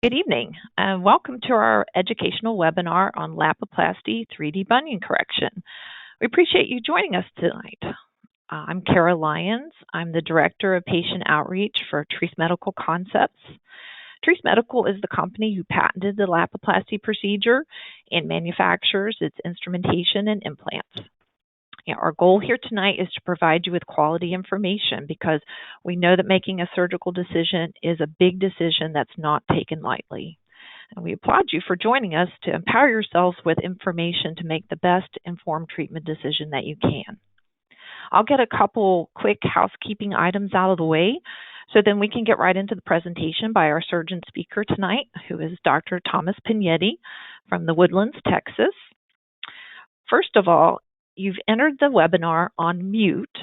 Good evening, and welcome to our educational webinar on Lapiplasty 3D Bunion Correction. We appreciate you joining us tonight. I'm Kara Lyons. I'm the Director of Patient Outreach for Treece Medical Concepts. Treece Medical is the company who patented the Lapiplasty procedure and manufactures its instrumentation and implants. Our goal here tonight is to provide you with quality information because we know that making a surgical decision is a big decision that's not taken lightly. And we applaud you for joining us to empower yourselves with information to make the best informed treatment decision that you can. I'll get a couple quick housekeeping items out of the way so then we can get right into the presentation by our surgeon speaker tonight, who is Dr. Thomas Pignetti from the Woodlands, Texas. First of all, you've entered the webinar on mute,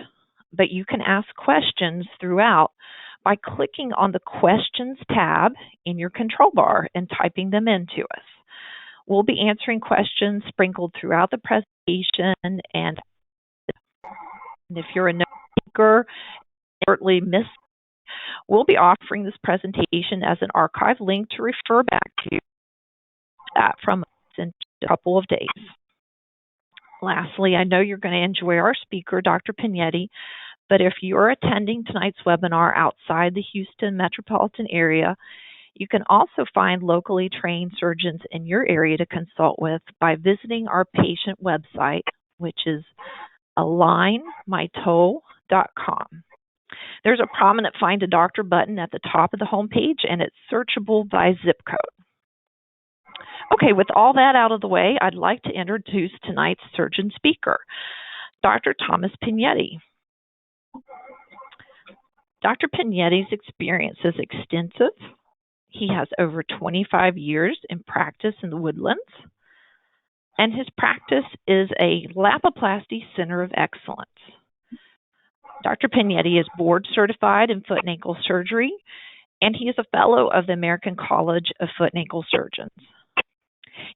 but you can ask questions throughout by clicking on the Questions tab in your control bar and typing them into us. We'll be answering questions sprinkled throughout the presentation, and if you're a note taker shortly missed, we'll be offering this presentation as an archive link to refer back to from us in a couple of days. Lastly, I know you're going to enjoy our speaker, Dr. Pignetti, but if you're attending tonight's webinar outside the Houston metropolitan area, you can also find locally trained surgeons in your area to consult with by visiting our patient website, which is alignmytoe.com. There's a prominent Find a Doctor button at the top of the homepage, and it's searchable by zip code. Okay, with all that out of the way, I'd like to introduce tonight's surgeon speaker, Dr. Thomas Pignetti. Dr. Pignetti's experience is extensive. He has over 25 years in practice in the Woodlands, and his practice is a Lapiplasty Center of Excellence. Dr. Pignetti is board certified in foot and ankle surgery, and he is a fellow of the American College of Foot and Ankle Surgeons.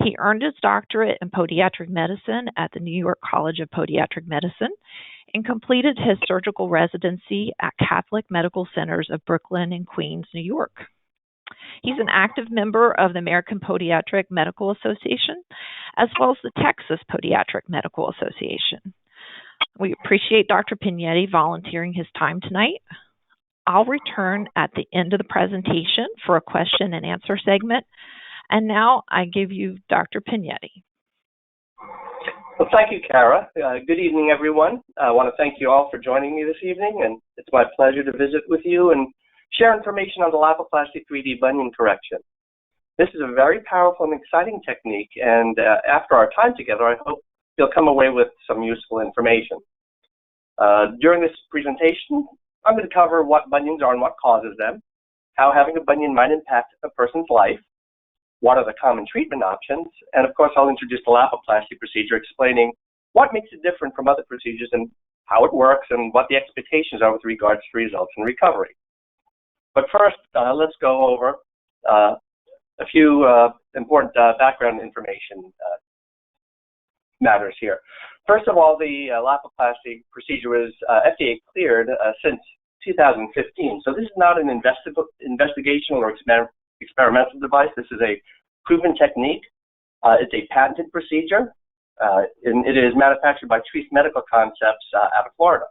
He earned his doctorate in podiatric medicine at the New York College of Podiatric Medicine and completed his surgical residency at Catholic Medical Centers of Brooklyn and Queens, New York. He's an active member of the American Podiatric Medical Association, as well as the Texas Podiatric Medical Association. We appreciate Dr. Pignetti volunteering his time tonight. I'll return at the end of the presentation for a question and answer segment. And now I give you Dr. Pignetti. Well, thank you, Kara. Good evening, everyone. I want to thank you all for joining me this evening, and it's my pleasure to visit with you and share information on the Lapiplasty 3D Bunion Correction. This is a very powerful and exciting technique, and after our time together, I hope you'll come away with some useful information. During this presentation, I'm going to cover what bunions are and what causes them, how having a bunion might impact a person's life, what are the common treatment options, and of course I'll introduce the Lapiplasty procedure, explaining what makes it different from other procedures and how it works and what the expectations are with regards to results and recovery. But first, let's go over a few important background information matters here. First of all, the Lapiplasty procedure was FDA cleared since 2015, so this is not an investigational or experimental device. This is a proven technique. It's a patented procedure, and it is manufactured by Treece Medical Concepts out of Florida.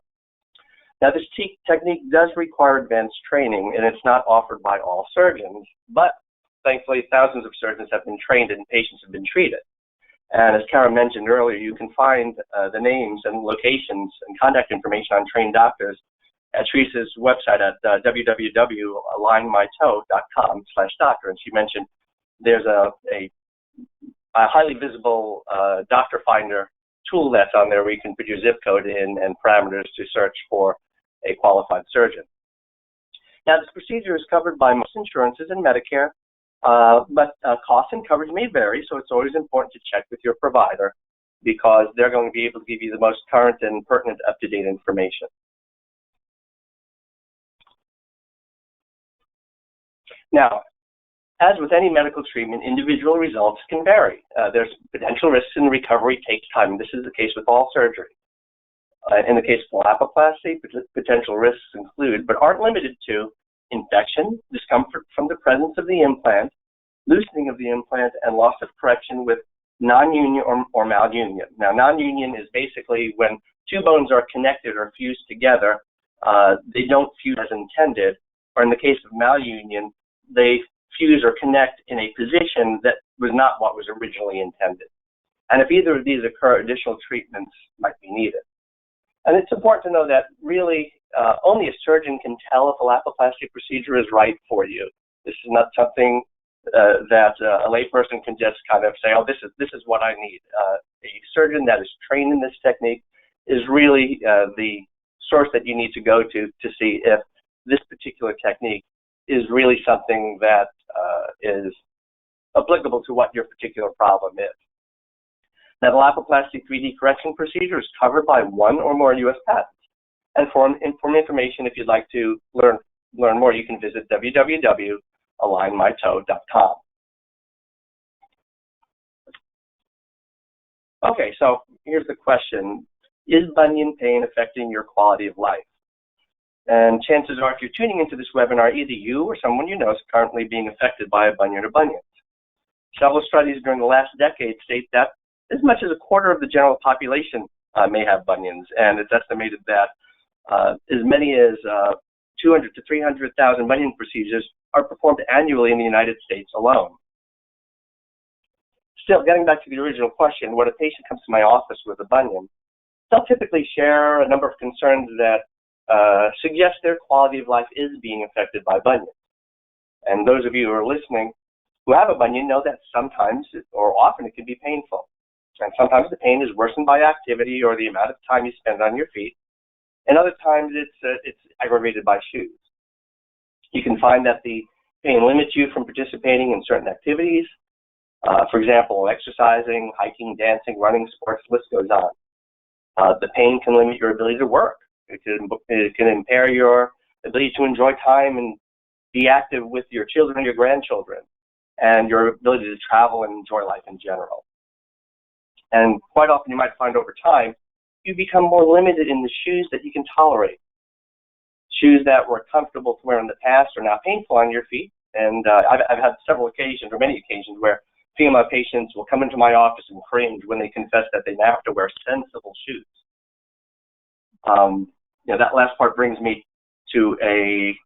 Now, this technique does require advanced training, and it's not offered by all surgeons, but thankfully thousands of surgeons have been trained and patients have been treated. And as Kara mentioned earlier, you can find the names and locations and contact information on trained doctors at Treece's website at www.alignmytoe.com/doctor. And she mentioned there's a highly visible doctor finder tool that's on there where you can put your zip code in and parameters to search for a qualified surgeon. Now, this procedure is covered by most insurances and Medicare, but cost and coverage may vary, so it's always important to check with your provider because they're going to be able to give you the most current and pertinent up-to-date information. Now, as with any medical treatment, individual results can vary. There's potential risks and recovery takes time. This is the case with all surgery. In the case of Lapiplasty, potential risks include, but aren't limited to, infection, discomfort from the presence of the implant, loosening of the implant, and loss of correction with non-union or malunion. Now, non-union is basically when two bones are connected or fused together, they don't fuse as intended, or in the case of malunion, they fuse or connect in a position that was not what was originally intended. And if either of these occur, additional treatments might be needed. And it's important to know that really only a surgeon can tell if a Lapiplasty procedure is right for you. This is not something that a layperson can just kind of say, oh, this is what I need. A surgeon that is trained in this technique is really the source that you need to go to see if this particular technique is really something that is applicable to what your particular problem is. Now, the Lapiplasty 3D correction procedure is covered by one or more U.S. patents. And for information, if you'd like to learn more, you can visit www.alignmytoe.com. Okay, so here's the question. Is bunion pain affecting your quality of life? And chances are, if you're tuning into this webinar, either you or someone you know is currently being affected by a bunion or bunions. Several studies during the last decade state that as much as a quarter of the general population may have bunions, and it's estimated that as many as 200 to 300,000 bunion procedures are performed annually in the United States alone. Still, getting back to the original question, when a patient comes to my office with a bunion, they'll typically share a number of concerns that suggest their quality of life is being affected by bunions. And those of you who are listening who have a bunion know that sometimes or often it can be painful. And sometimes the pain is worsened by activity or the amount of time you spend on your feet. And other times it's aggravated by shoes. You can find that the pain limits you from participating in certain activities. For example, exercising, hiking, dancing, running, sports, the list goes on. The pain can limit your ability to work. It can impair your ability to enjoy time and be active with your children and your grandchildren, and your ability to travel and enjoy life in general. And quite often you might find over time, you become more limited in the shoes that you can tolerate. Shoes that were comfortable to wear in the past are now painful on your feet. And I've had several occasions, or many occasions, where female patients will come into my office and cringe when they confess that they now have to wear sensible shoes. That last part brings me to a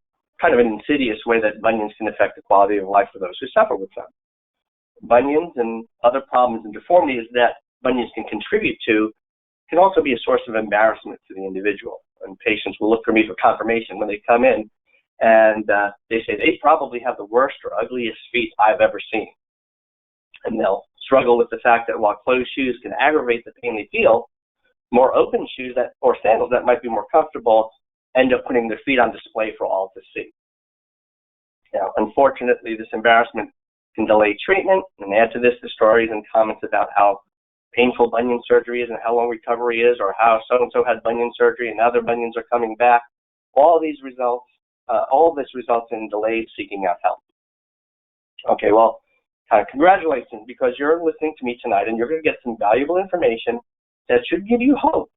kind of an insidious way that bunions can affect the quality of life for those who suffer with them. Bunions and other problems and deformities that bunions can contribute to can also be a source of embarrassment to the individual. And patients will look for me for confirmation when they come in, and they say they probably have the worst or ugliest feet I've ever seen. And they'll struggle with the fact that while closed shoes can aggravate the pain they feel, more open shoes or sandals that might be more comfortable end up putting their feet on display for all to see. Now, unfortunately, this embarrassment can delay treatment, and add to this the stories and comments about how painful bunion surgery is and how long recovery is, or how so-and-so had bunion surgery and now their bunions are coming back. All this results in delayed seeking out help. Okay, well, congratulations, because you're listening to me tonight and you're going to get some valuable information that should give you hope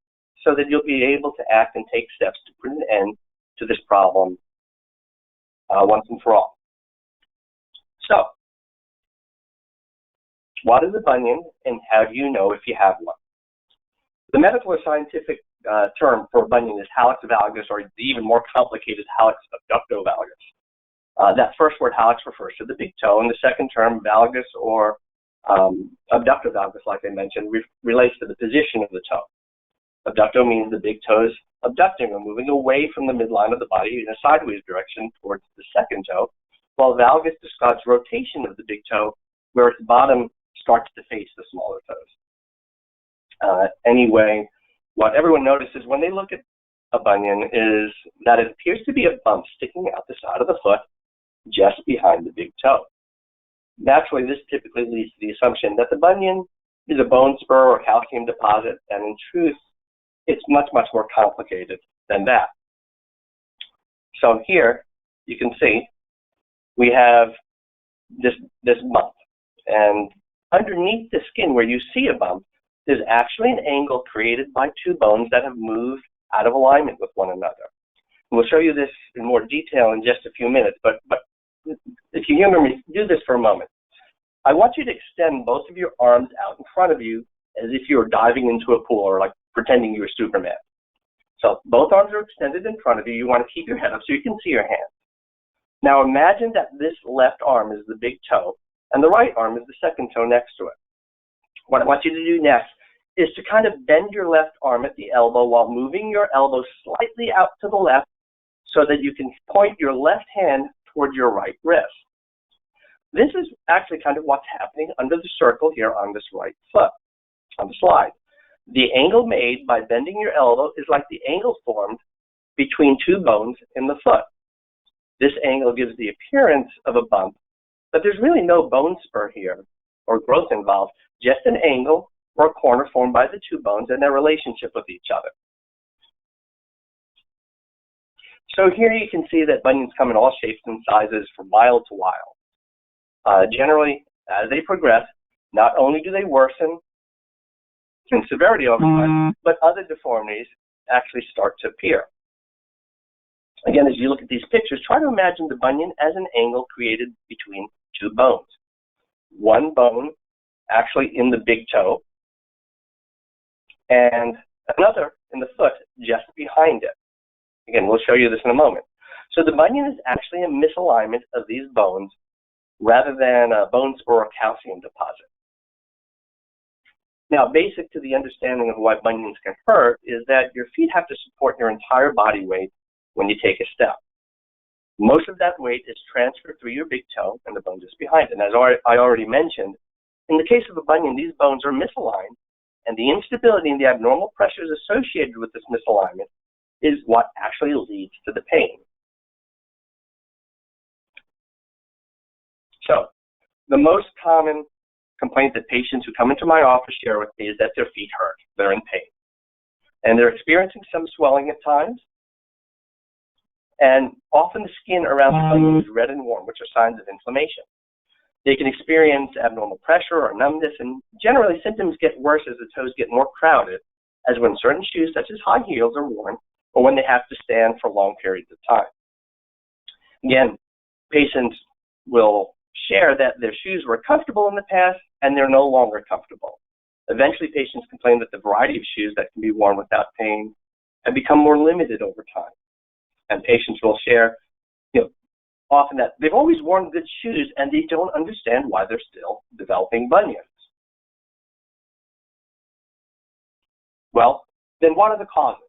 so that you'll be able to act and take steps to put an end to this problem once and for all. So, what is a bunion and how do you know if you have one? The medical or scientific term for a bunion is hallux valgus, or the even more complicated hallux abductovalgus. That first word, hallux, refers to the big toe, and the second term, valgus or abductovalgus, like I mentioned, relates to the position of the toe. Abducto means the big toes abducting or moving away from the midline of the body in a sideways direction towards the second toe, while valgus describes rotation of the big toe, where its bottom starts to face the smaller toes. Anyway, what everyone notices when they look at a bunion is that it appears to be a bump sticking out the side of the foot just behind the big toe. Naturally, this typically leads to the assumption that the bunion is a bone spur or calcium deposit, and in truth, it's much, much more complicated than that. So here, you can see, we have this bump, and underneath the skin where you see a bump, there's actually an angle created by two bones that have moved out of alignment with one another. And we'll show you this in more detail in just a few minutes, but if you humor me, do this for a moment. I want you to extend both of your arms out in front of you as if you were diving into a pool or like pretending you were Superman. So both arms are extended in front of you. You want to keep your head up so you can see your hands. Now imagine that this left arm is the big toe and the right arm is the second toe next to it. What I want you to do next is to kind of bend your left arm at the elbow while moving your elbow slightly out to the left so that you can point your left hand toward your right wrist. This is actually kind of what's happening under the circle here on this right foot, on the slide. The angle made by bending your elbow is like the angle formed between two bones in the foot. This angle gives the appearance of a bump, but there's really no bone spur here or growth involved, just an angle or a corner formed by the two bones and their relationship with each other. So here you can see that bunions come in all shapes and sizes from mild to wild. Generally, as they progress, not only do they worsen in severity over time, but other deformities actually start to appear. Again, as you look at these pictures, try to imagine the bunion as an angle created between two bones. One bone actually in the big toe, and another in the foot just behind it. Again, we'll show you this in a moment. So the bunion is actually a misalignment of these bones rather than a bone spur or calcium deposit. Now, basic to the understanding of why bunions can hurt is that your feet have to support your entire body weight when you take a step. Most of that weight is transferred through your big toe and the bone just behind it. And as I already mentioned, in the case of a bunion, these bones are misaligned, and the instability and the abnormal pressures associated with this misalignment is what actually leads to the pain. So, the most common complaint that patients who come into my office share with me is that their feet hurt, they're in pain. And they're experiencing some swelling at times, and often the skin around the bunion is red and warm, which are signs of inflammation. They can experience abnormal pressure or numbness, and generally symptoms get worse as the toes get more crowded, as when certain shoes such as high heels are worn, or when they have to stand for long periods of time. Again, patients will share that their shoes were comfortable in the past and they're no longer comfortable. Eventually, patients complain that the variety of shoes that can be worn without pain have become more limited over time. And patients will share, often that they've always worn good shoes and they don't understand why they're still developing bunions. Well, then what are the causes?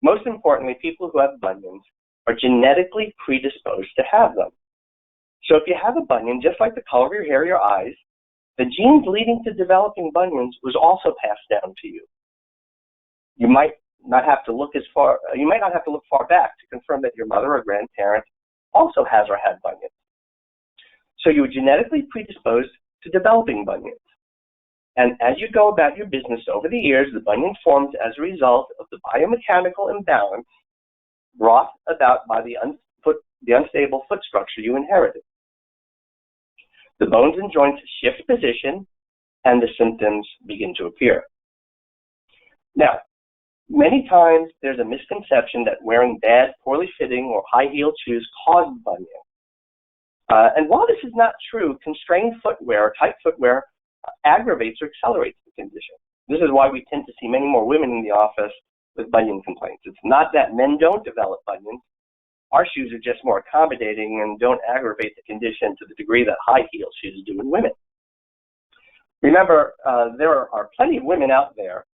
Most importantly, people who have bunions are genetically predisposed to have them. So if you have a bunion, just like the color of your hair or your eyes, the genes leading to developing bunions was also passed down to you. You might not have to look far back to confirm that your mother or grandparent also has or had bunions. So you were genetically predisposed to developing bunions. And as you go about your business over the years, the bunion forms as a result of the biomechanical imbalance brought about by the unstable foot structure you inherited. The bones and joints shift position and the symptoms begin to appear. Now, many times there's a misconception that wearing bad, poorly fitting, or high-heeled shoes cause bunions. And while this is not true, constrained footwear or tight footwear aggravates or accelerates the condition. This is why we tend to see many more women in the office with bunion complaints. It's not that men don't develop bunions. Our shoes are just more accommodating and don't aggravate the condition to the degree that high-heeled shoes do in women. Remember, there are plenty of women out there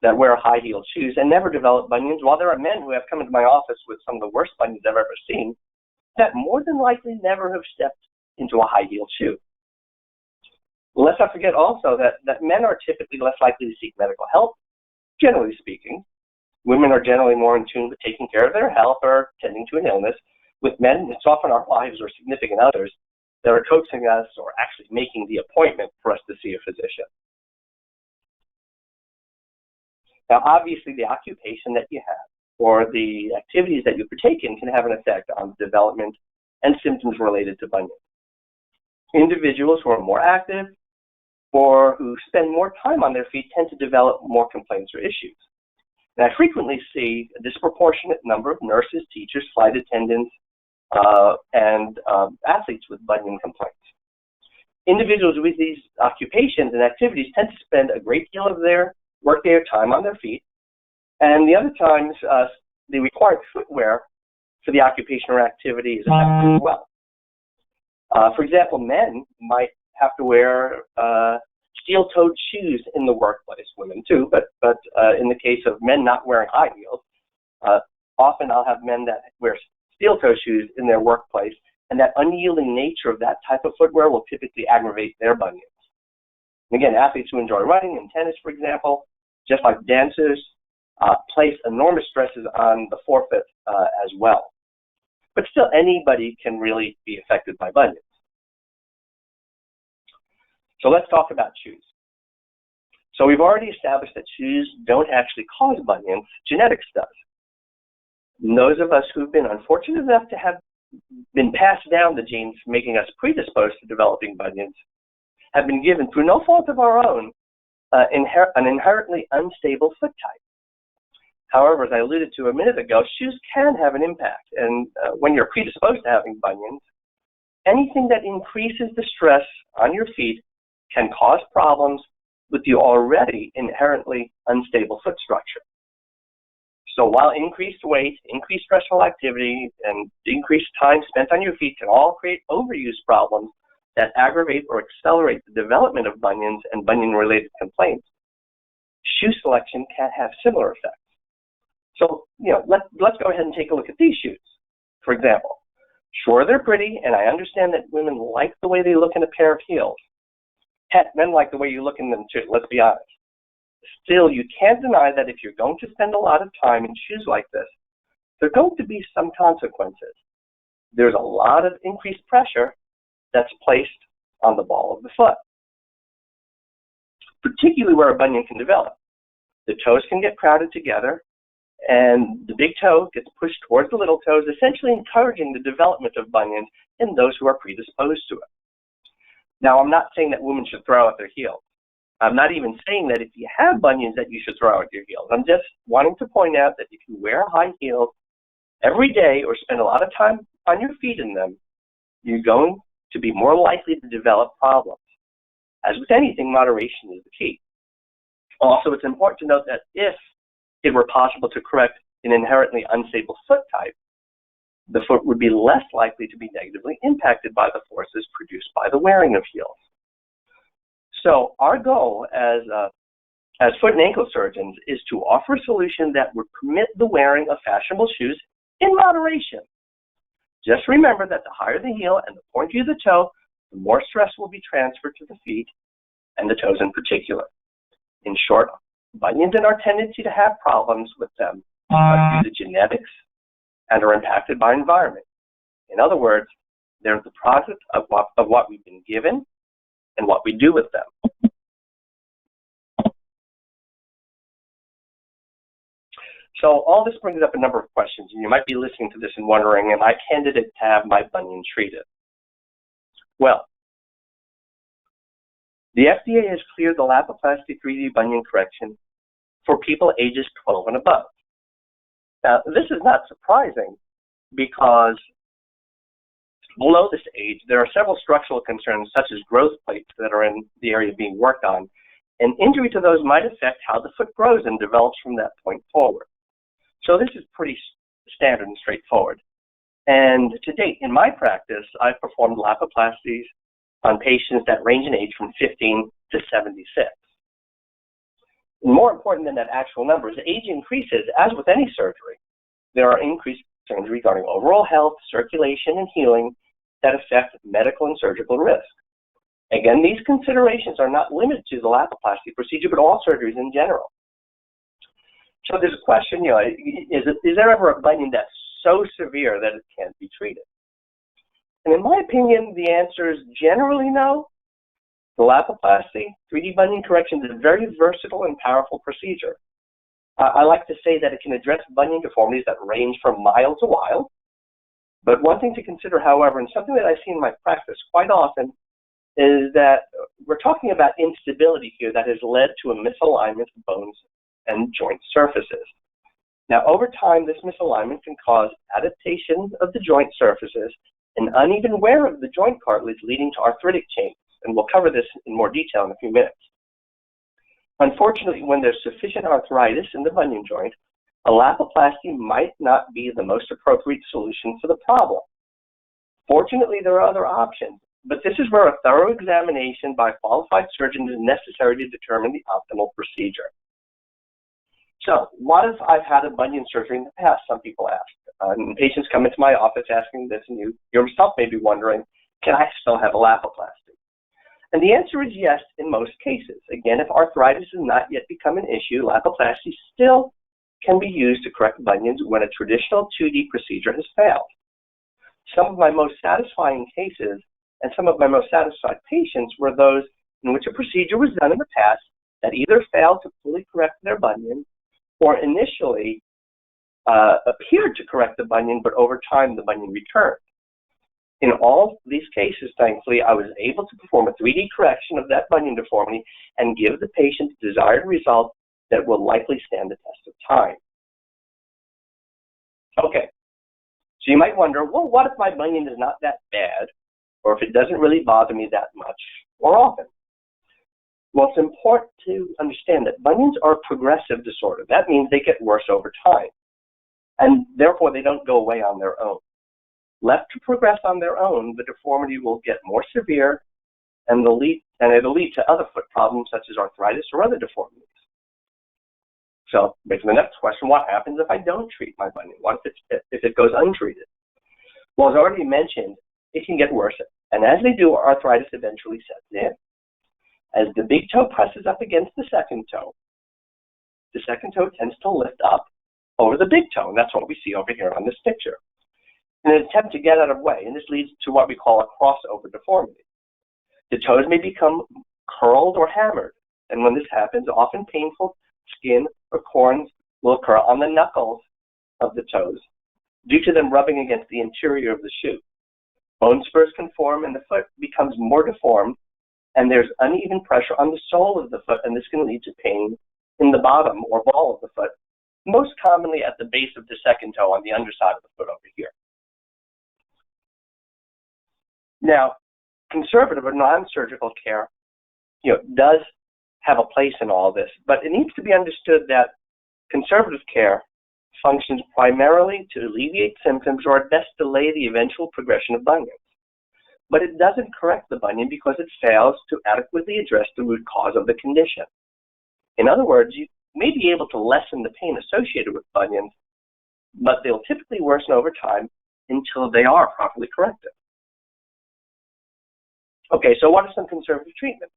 that wear high-heeled shoes and never develop bunions, while there are men who have come into my office with some of the worst bunions I've ever seen that more than likely never have stepped into a high-heeled shoe. Let's not forget also that men are typically less likely to seek medical help, generally speaking. Women are generally more in tune with taking care of their health or tending to an illness. With men, it's often our wives or significant others that are coaxing us or actually making the appointment for us to see a physician. Now, obviously, the occupation that you have or the activities that you partake in can have an effect on the development and symptoms related to bunions. Individuals who are more active or who spend more time on their feet tend to develop more complaints or issues. And I frequently see a disproportionate number of nurses, teachers, flight attendants, and athletes with bunion complaints. individuals with these occupations and activities tend to spend a great deal of their workday or time on their feet, and the other times the required footwear for the occupation or activity is affected as well. For example, men might have to wear steel-toed shoes in the workplace, women too, but in the case of men not wearing high heels, often I'll have men that wear steel-toe shoes in their workplace, and that unyielding nature of that type of footwear will typically aggravate their bunions. And again, athletes who enjoy running and tennis, for example, just like dancers, place enormous stresses on the forefoot as well. But still, anybody can really be affected by bunions. So let's talk about shoes. So we've already established that shoes don't actually cause bunions, genetics does. And those of us who've been unfortunate enough to have been passed down the genes making us predisposed to developing bunions have been given, through no fault of our own, an inherently unstable foot type. However, as I alluded to a minute ago, shoes can have an impact. And when you're predisposed to having bunions, anything that increases the stress on your feet can cause problems with the already inherently unstable foot structure. So while increased weight, increased stressful activity, and increased time spent on your feet can all create overuse problems that aggravate or accelerate the development of bunions and bunion-related complaints, shoe selection can have similar effects. So, let's go ahead and take a look at these shoes. For example, sure, they're pretty, and I understand that women like the way they look in a pair of heels. Heck, men like the way you look in them too, let's be honest. Still, you can't deny that if you're going to spend a lot of time in shoes like this, there are going to be some consequences. There's a lot of increased pressure that's placed on the ball of the foot, particularly where a bunion can develop. The toes can get crowded together, and the big toe gets pushed towards the little toes, essentially encouraging the development of bunions in those who are predisposed to it. Now, I'm not saying that women should throw out their heels. I'm not even saying that if you have bunions that you should throw out your heels. I'm just wanting to point out that if you wear high heels every day or spend a lot of time on your feet in them, you're going to be more likely to develop problems. As with anything, moderation is the key. Also, it's important to note that if it were possible to correct an inherently unstable foot type, the foot would be less likely to be negatively impacted by the forces produced by the wearing of heels. So our goal as foot and ankle surgeons is to offer a solution that would permit the wearing of fashionable shoes in moderation. Just remember that the higher the heel and the pointier the toe, the more stress will be transferred to the feet and the toes in particular. In short, bunions and our tendency to have problems with them are due to genetics and are impacted by environment. In other words, they're the product of what we've been given and what we do with them. So all this brings up a number of questions, and you might be listening to this and wondering, am I candidate to have my bunion treated? Well, the FDA has cleared the Lapiplasty 3D Bunion Correction for people ages 12 and above. Now, this is not surprising because below this age, there are several structural concerns such as growth plates that are in the area being worked on, and injury to those might affect how the foot grows and develops from that point forward. So this is pretty standard and straightforward. And to date, in my practice, I've performed Lapiplasties on patients that range in age from 15 to 76. And more important than that actual number, as age increases, as with any surgery, there are increased concerns regarding overall health, circulation, and healing that affect medical and surgical risk. Again, these considerations are not limited to the Lapiplasty procedure, but all surgeries in general. So there's a question, is there ever a bunion that's so severe that it can't be treated? And in my opinion, the answer is generally no. The Lapiplasty 3D Bunion Correction is a very versatile and powerful procedure. I like to say that it can address bunion deformities that range from mild to wild. But one thing to consider, however, and something that I see in my practice quite often, is that we're talking about instability here that has led to a misalignment of bones and joint surfaces. Now, over time, this misalignment can cause adaptation of the joint surfaces and uneven wear of the joint cartilage, leading to arthritic changes. and we'll cover this in more detail in a few minutes. Unfortunately, when there's sufficient arthritis in the bunion joint, a Lapiplasty might not be the most appropriate solution for the problem. Fortunately, there are other options, but this is where a thorough examination by a qualified surgeon is necessary to determine the optimal procedure. So, what if I've had a bunion surgery in the past, some people ask. And patients come into my office asking this, and you yourself may be wondering, can I still have a Lapiplasty? And the answer is yes in most cases. Again, if arthritis has not yet become an issue, Lapiplasty still can be used to correct bunions when a traditional 2D procedure has failed. Some of my most satisfying cases and some of my most satisfied patients were those in which a procedure was done in the past that either failed to fully correct their bunion or initially appeared to correct the bunion, but over time the bunion returned. In all these cases, thankfully, I was able to perform a 3D correction of that bunion deformity and give the patient the desired result that will likely stand the test of time. Okay, so you might wonder, well, what if my bunion is not that bad, or if it doesn't really bother me that much or often? Well, it's important to understand that bunions are a progressive disorder. That means they get worse over time, and therefore they don't go away on their own. Left to progress on their own, the deformity will get more severe, and it'll lead to other foot problems such as arthritis or other deformities. So, based on the next question, what happens if I don't treat my bunion? What if it goes untreated? Well, as already mentioned, it can get worse, and as they do, arthritis eventually sets in. As the big toe presses up against the second toe tends to lift up over the big toe, and that's what we see over here on this picture. In an attempt to get out of the way, and this leads to what we call a crossover deformity. The toes may become curled or hammered, and when this happens, often painful skin or corns will occur on the knuckles of the toes due to them rubbing against the interior of the shoe. Bone spurs can form and the foot becomes more deformed, and there's uneven pressure on the sole of the foot, and this can lead to pain in the bottom or ball of the foot, most commonly at the base of the second toe on the underside of the foot over here. Now, conservative or non-surgical care, does have a place in all this, but it needs to be understood that conservative care functions primarily to alleviate symptoms or at best delay the eventual progression of bunions. But it doesn't correct the bunion because it fails to adequately address the root cause of the condition. In other words, you may be able to lessen the pain associated with bunions, but they'll typically worsen over time until they are properly corrected. Okay, so what are some conservative treatments?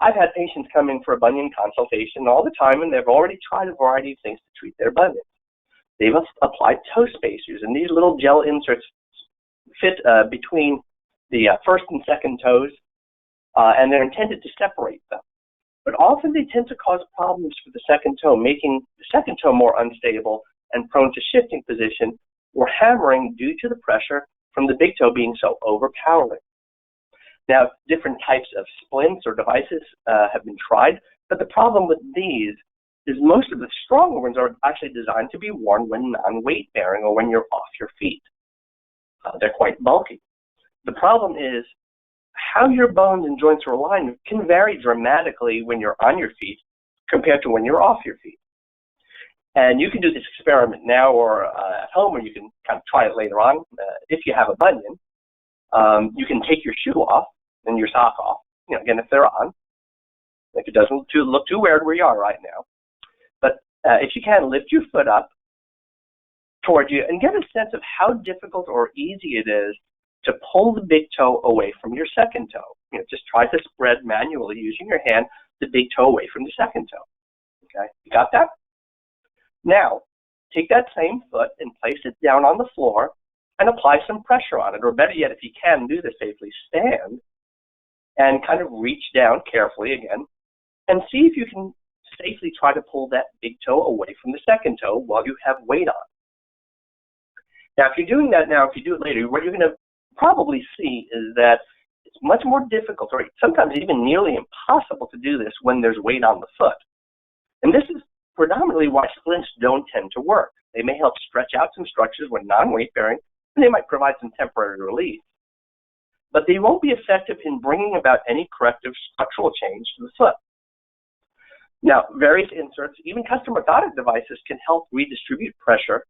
I've had patients come in for a bunion consultation all the time, and they've already tried a variety of things to treat their bunions. They've applied toe spacers, and these little gel inserts fit between the first and second toes, and they're intended to separate them. But often they tend to cause problems for the second toe, making the second toe more unstable and prone to shifting position or hammering due to the pressure from the big toe being so overpowering. Now, different types of splints or devices have been tried, but the problem with these is most of the stronger ones are actually designed to be worn when non-weight bearing or when you're off your feet. They're quite bulky. The problem is how your bones and joints are aligned can vary dramatically when you're on your feet compared to when you're off your feet. And you can do this experiment now or at home, or you can kind of try it later on. If you have a bunion, you can take your shoe off and your sock off, again, if they're on, if it doesn't look too weird where you are right now. But if you can, lift your foot up toward you and get a sense of how difficult or easy it is to pull the big toe away from your second toe. Just try to spread manually using your hand the big toe away from the second toe. Okay, you got that? Now, take that same foot and place it down on the floor and apply some pressure on it, or better yet, if you can do this safely, stand and kind of reach down carefully again and see if you can safely try to pull that big toe away from the second toe while you have weight on. Now, if you're doing that now, if you do it later, what you're going to probably see is that it's much more difficult, or sometimes even nearly impossible to do this when there's weight on the foot. And this is predominantly why splints don't tend to work. They may help stretch out some structures when non-weight bearing, and they might provide some temporary relief. but they won't be effective in bringing about any corrective structural change to the foot. Now, various inserts, even custom orthotic devices, can help redistribute pressure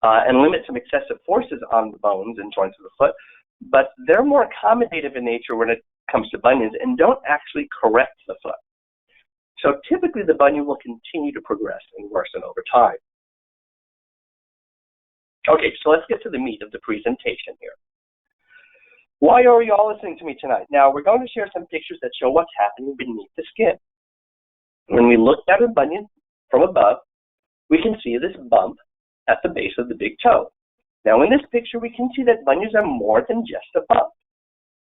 and limit some excessive forces on the bones and joints of the foot, but they're more accommodative in nature when it comes to bunions and don't actually correct the foot. So typically the bunion will continue to progress and worsen over time. Okay, so let's get to the meat of the presentation here. Why are you all listening to me tonight? Now, we're going to share some pictures that show what's happening beneath the skin. When we look at a bunion from above, we can see this bump at the base of the big toe. Now, in this picture, we can see that bunions are more than just a bump.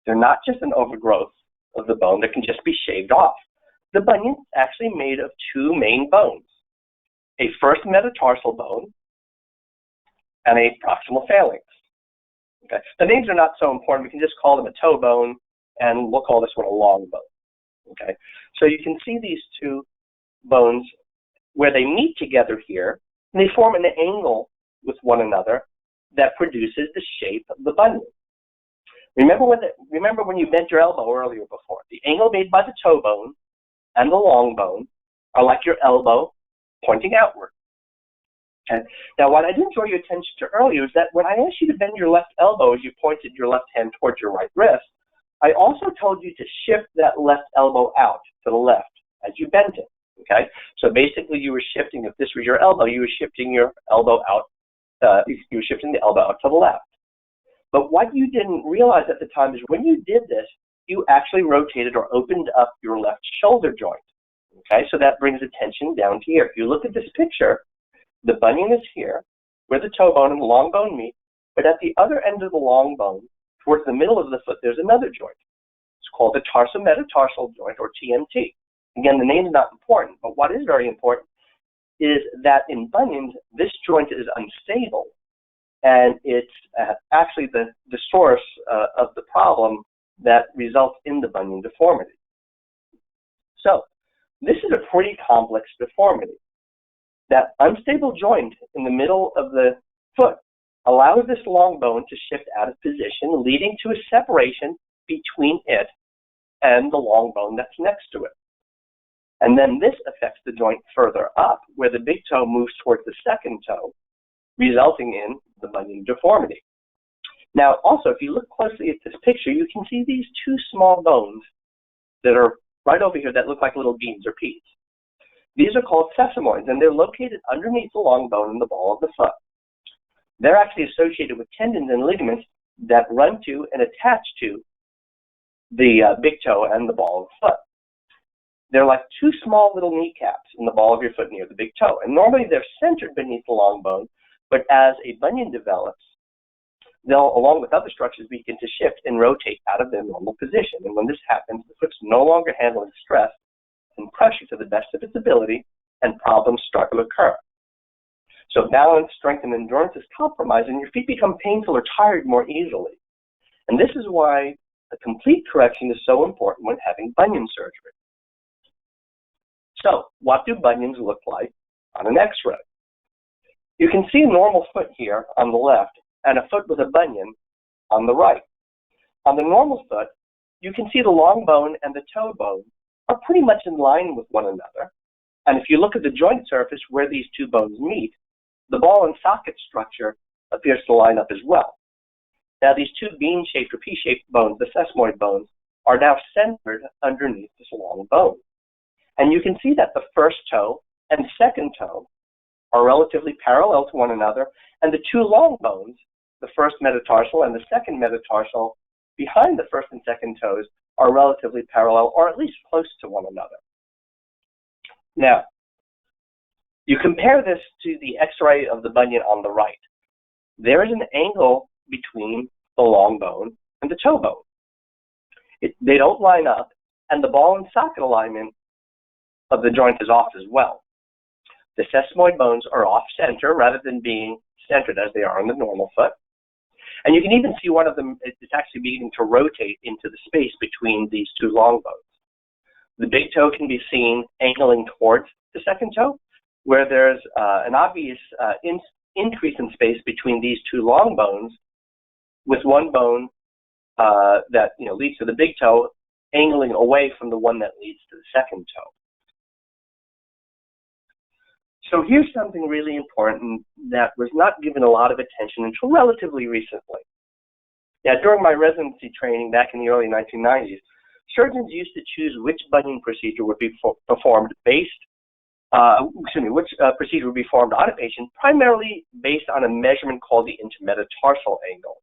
They're not just an overgrowth of the bone that can just be shaved off. The bunion is actually made of two main bones, a first metatarsal bone and a proximal phalanx. Okay. The names are not so important. We can just call them a toe bone, and we'll call this one a long bone. Okay. So you can see these two bones where they meet together here, and they form an angle with one another that produces the shape of the bunion. Remember when you bent your elbow earlier before? The angle made by the toe bone and the long bone are like your elbow pointing outward. Okay. Now, what I didn't draw your attention to earlier is that when I asked you to bend your left elbow as you pointed your left hand towards your right wrist, I also told you to shift that left elbow out to the left as you bent it. Okay. So basically, you were shifting. If this was your elbow, you were shifting your elbow out. You were shifting the elbow out to the left. But what you didn't realize at the time is when you did this, you actually rotated or opened up your left shoulder joint. Okay. So that brings attention down to here. If you look at this picture, the bunion is here, where the toe bone and the long bone meet, but at the other end of the long bone, towards the middle of the foot, there's another joint. It's called the tarsometatarsal joint, or TMT. Again, the name's not important, but what is very important is that in bunions, this joint is unstable, and it's actually the source of the problem that results in the bunion deformity. So, this is a pretty complex deformity. That unstable joint in the middle of the foot allows this long bone to shift out of position, leading to a separation between it and the long bone that's next to it. And then this affects the joint further up, where the big toe moves towards the second toe, resulting in the bunion deformity. Now, also, if you look closely at this picture, you can see these two small bones that are right over here that look like little beans or peas. These are called sesamoids, and they're located underneath the long bone in the ball of the foot. They're actually associated with tendons and ligaments that run to and attach to the big toe and the ball of the foot. They're like two small little kneecaps in the ball of your foot near the big toe, and normally they're centered beneath the long bone, but as a bunion develops, they'll, along with other structures, begin to shift and rotate out of their normal position. And when this happens, the foot's no longer handling stress and pressure to the best of its ability, and problems start to occur. So balance, strength, and endurance is compromised, and your feet become painful or tired more easily. And this is why a complete correction is so important when having bunion surgery. So, what do bunions look like on an X-ray? You can see a normal foot here on the left, and a foot with a bunion on the right. On the normal foot, you can see the long bone and the toe bone are pretty much in line with one another. And if you look at the joint surface where these two bones meet, the ball and socket structure appears to line up as well. Now, these two bean-shaped or pea-shaped bones, the sesamoid bones, are now centered underneath this long bone. And you can see that the first toe and second toe are relatively parallel to one another, and the two long bones, the first metatarsal and the second metatarsal, behind the first and second toes, are relatively parallel, or at least close to one another. Now, you compare this to the X-ray of the bunion on the right. There is an angle between the long bone and the toe bone. They don't line up, and the ball and socket alignment of the joint is off as well. The sesamoid bones are off-center rather than being centered as they are on the normal foot. And you can even see one of them is actually beginning to rotate into the space between these two long bones. The big toe can be seen angling towards the second toe, where there's an obvious increase in space between these two long bones, with one bone that leads to the big toe angling away from the one that leads to the second toe. So here's something really important that was not given a lot of attention until relatively recently. Now, during my residency training back in the early 1990s, surgeons used to choose which bunion procedure would be performed which procedure would be performed on a patient, primarily based on a measurement called the intermetatarsal angle.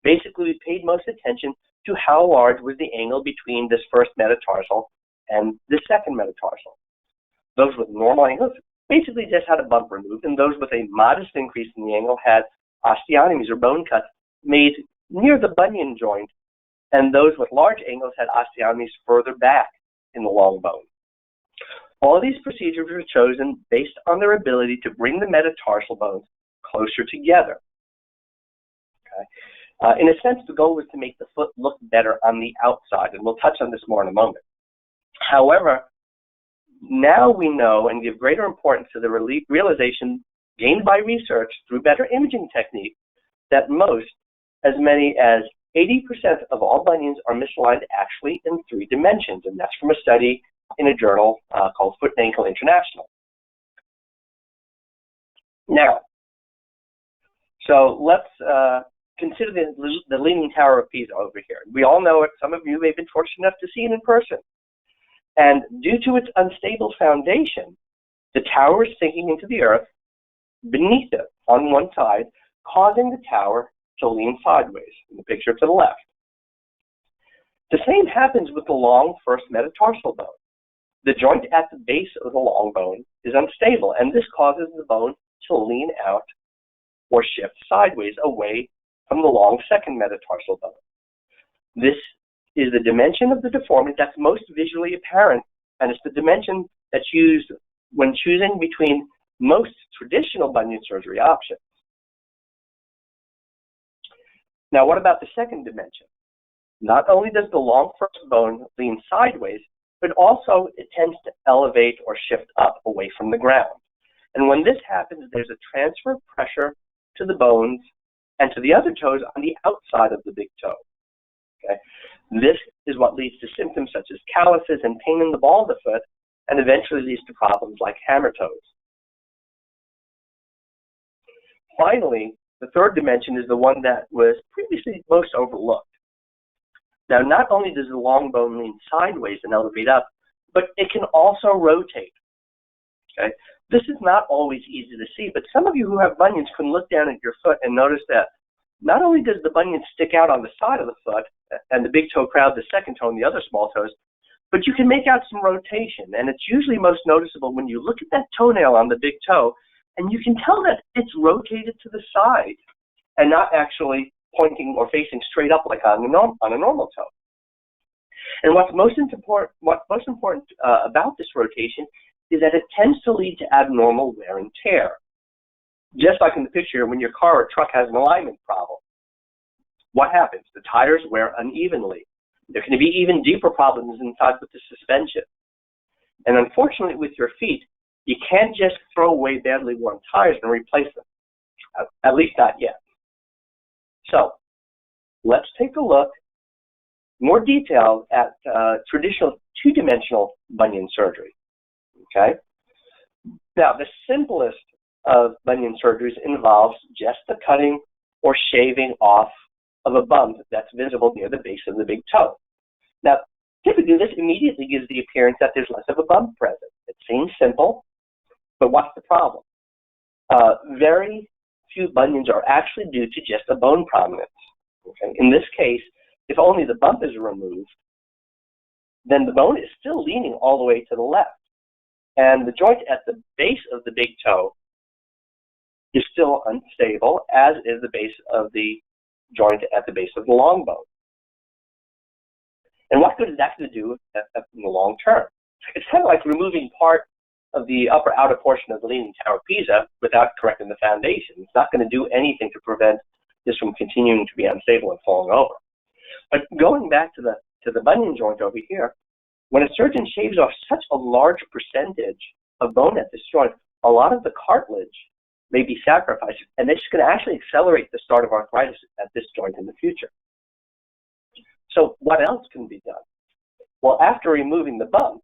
Basically, we paid most attention to how large was the angle between this first metatarsal and the second metatarsal. Those with normal angles basically just had a bump removed, and those with a modest increase in the angle had osteotomies or bone cuts made near the bunion joint, and those with large angles had osteotomies further back in the long bone. All of these procedures were chosen based on their ability to bring the metatarsal bones closer together. Okay. In a sense, the goal was to make the foot look better on the outside, and we'll touch on this more in a moment. However, now we know and give greater importance to the realization gained by research through better imaging technique that most, as many as 80% of all bunions are misaligned actually in 3 dimensions, and that's from a study in a journal called Foot and Ankle International. Now, so let's consider the Leaning Tower of Pisa over here. We all know it. Some of you may have been fortunate enough to see it in person. And due to its unstable foundation, the tower is sinking into the earth beneath it on one side, causing the tower to lean sideways in the picture to the left. The same happens with the long first metatarsal bone. The joint at the base of the long bone is unstable, and this causes the bone to lean out or shift sideways away from the long second metatarsal bone. This is the dimension of the deformity that's most visually apparent, and it's the dimension that's used when choosing between most traditional bunion surgery options. Now, what about the second dimension? Not only does the long first bone lean sideways, but also it tends to elevate or shift up away from the ground. And when this happens, there's a transfer of pressure to the bones and to the other toes on the outside of the big toe. Okay? This is what leads to symptoms such as calluses and pain in the ball of the foot, and eventually leads to problems like hammer toes. Finally, the third dimension is the one that was previously most overlooked. Now, not only does the long bone lean sideways and elevate up, but it can also rotate. Okay? This is not always easy to see, but some of you who have bunions can look down at your foot and notice that not only does the bunion stick out on the side of the foot and the big toe crowd the second toe and the other small toes, but you can make out some rotation, and it's usually most noticeable when you look at that toenail on the big toe, and you can tell that it's rotated to the side and not actually pointing or facing straight up like on a normal toe. And what's most important about this rotation is that it tends to lead to abnormal wear and tear. Just like in the picture, when your car or truck has an alignment problem, what happens? The tires wear unevenly. There can be even deeper problems inside with the suspension. And unfortunately, with your feet, you can't just throw away badly worn tires and replace them, at least not yet. So let's take a look more detailed at traditional two-dimensional bunion surgery. Okay. Now, the simplest of bunion surgeries involves just the cutting or shaving off of a bump that's visible near the base of the big toe. Now, typically, this immediately gives the appearance that there's less of a bump present. It seems simple, but what's the problem? Very few bunions are actually due to just a bone prominence. Okay? In this case, if only the bump is removed, then the bone is still leaning all the way to the left. And the joint at the base of the big toe is still unstable, as is the base of the joint at the base of the long bone. And what good is that going to do in the long term? It's kind of like removing part of the upper outer portion of the Leaning Tower of Pisa without correcting the foundation. It's not going to do anything to prevent this from continuing to be unstable and falling over. But going back to the bunion joint over here, when a surgeon shaves off such a large percentage of bone at this joint, a lot of the cartilage may be sacrificed, and this is going to actually accelerate the start of arthritis at this joint in the future. So what else can be done? Well, after removing the bump,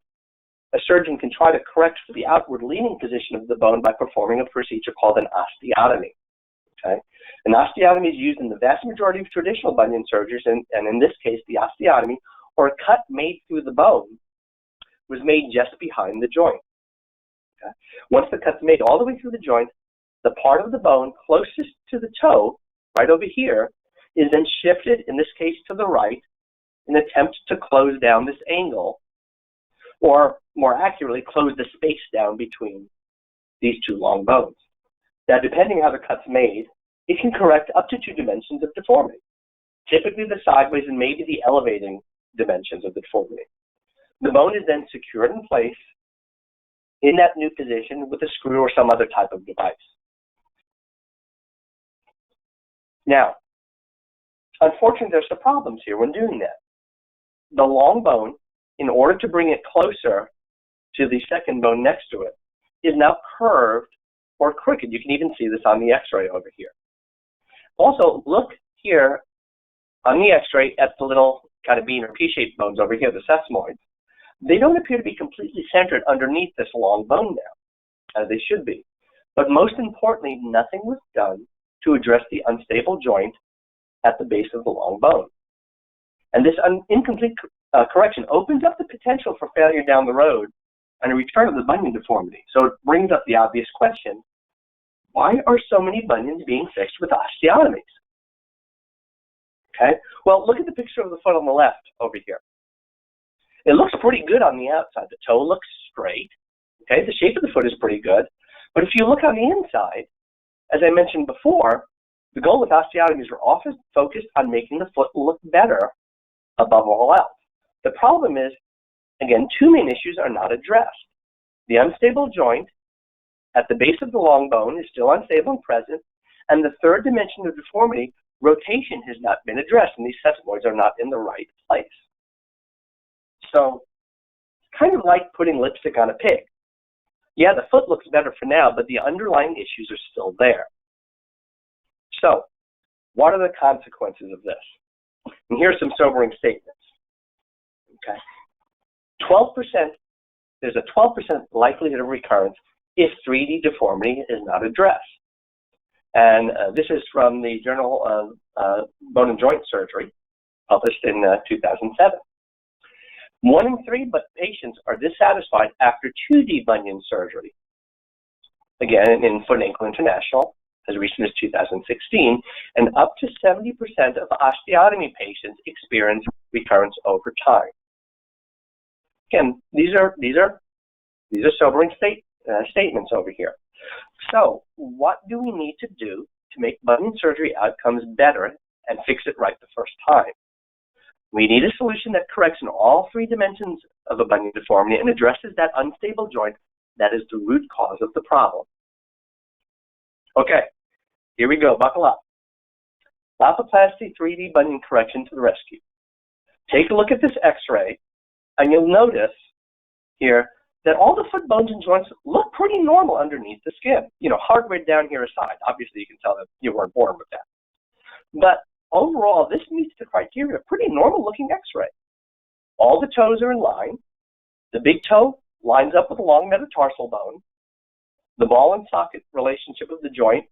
a surgeon can try to correct for the outward leaning position of the bone by performing a procedure called an osteotomy. Okay? An osteotomy is used in the vast majority of traditional bunion surgeries, and in this case, the osteotomy, or a cut made through the bone, was made just behind the joint. Okay? Once the cut's made all the way through the joint, the part of the bone closest to the toe, right over here, is then shifted, in this case to the right, in an attempt to close down this angle, or more accurately, close the space down between these two long bones. Now, depending how the cut's made, it can correct up to 2 dimensions of deformity, typically the sideways and maybe the elevating dimensions of the deformity. The bone is then secured in place in that new position with a screw or some other type of device. Now, unfortunately, there's some problems here when doing that. The long bone, in order to bring it closer to the second bone next to it, is now curved or crooked. You can even see this on the x-ray over here. Also, look here on the x-ray at the little kind of bean or pea-shaped bones over here, the sesamoids. They don't appear to be completely centered underneath this long bone now, as they should be. But most importantly, nothing was done to address the unstable joint at the base of the long bone. And this incomplete correction opens up the potential for failure down the road and a return of the bunion deformity. So it brings up the obvious question, why are so many bunions being fixed with osteotomies? Okay, well, look at the picture of the foot on the left over here. It looks pretty good on the outside. The toe looks straight. Okay, the shape of the foot is pretty good. But if you look on the inside, as I mentioned before, the goal with osteotomies are often focused on making the foot look better above all else. The problem is, again, 2 main issues are not addressed. The unstable joint at the base of the long bone is still unstable and present, and the third dimension of deformity, rotation, has not been addressed, and these sesamoids are not in the right place. So it's kind of like putting lipstick on a pig. Yeah, the foot looks better for now, but the underlying issues are still there. So what are the consequences of this? And here are some sobering statements. Okay, 12%, there's a 12% likelihood of recurrence if 3D deformity is not addressed. And this is from the Journal of Bone and Joint Surgery, published in 2007. 1 in 3 patients are dissatisfied after 2D bunion surgery. Again, in Foot and Ankle International, as recent as 2016, and up to 70% of osteotomy patients experience recurrence over time. Again, these are sobering statements over here. So, what do we need to do to make bunion surgery outcomes better and fix it right the first time? We need a solution that corrects in all 3 dimensions of a bunion deformity and addresses that unstable joint that is the root cause of the problem. Okay, here we go, buckle up. Lapiplasty 3D bunion correction to the rescue. Take a look at this x-ray, and you'll notice here that all the foot bones and joints look pretty normal underneath the skin. You know, hardware down here aside. Obviously, you can tell that you weren't born with that. But overall, this meets the criteria. Pretty normal looking x-ray. All the toes are in line. The big toe lines up with the long metatarsal bone. The ball and socket relationship of the joint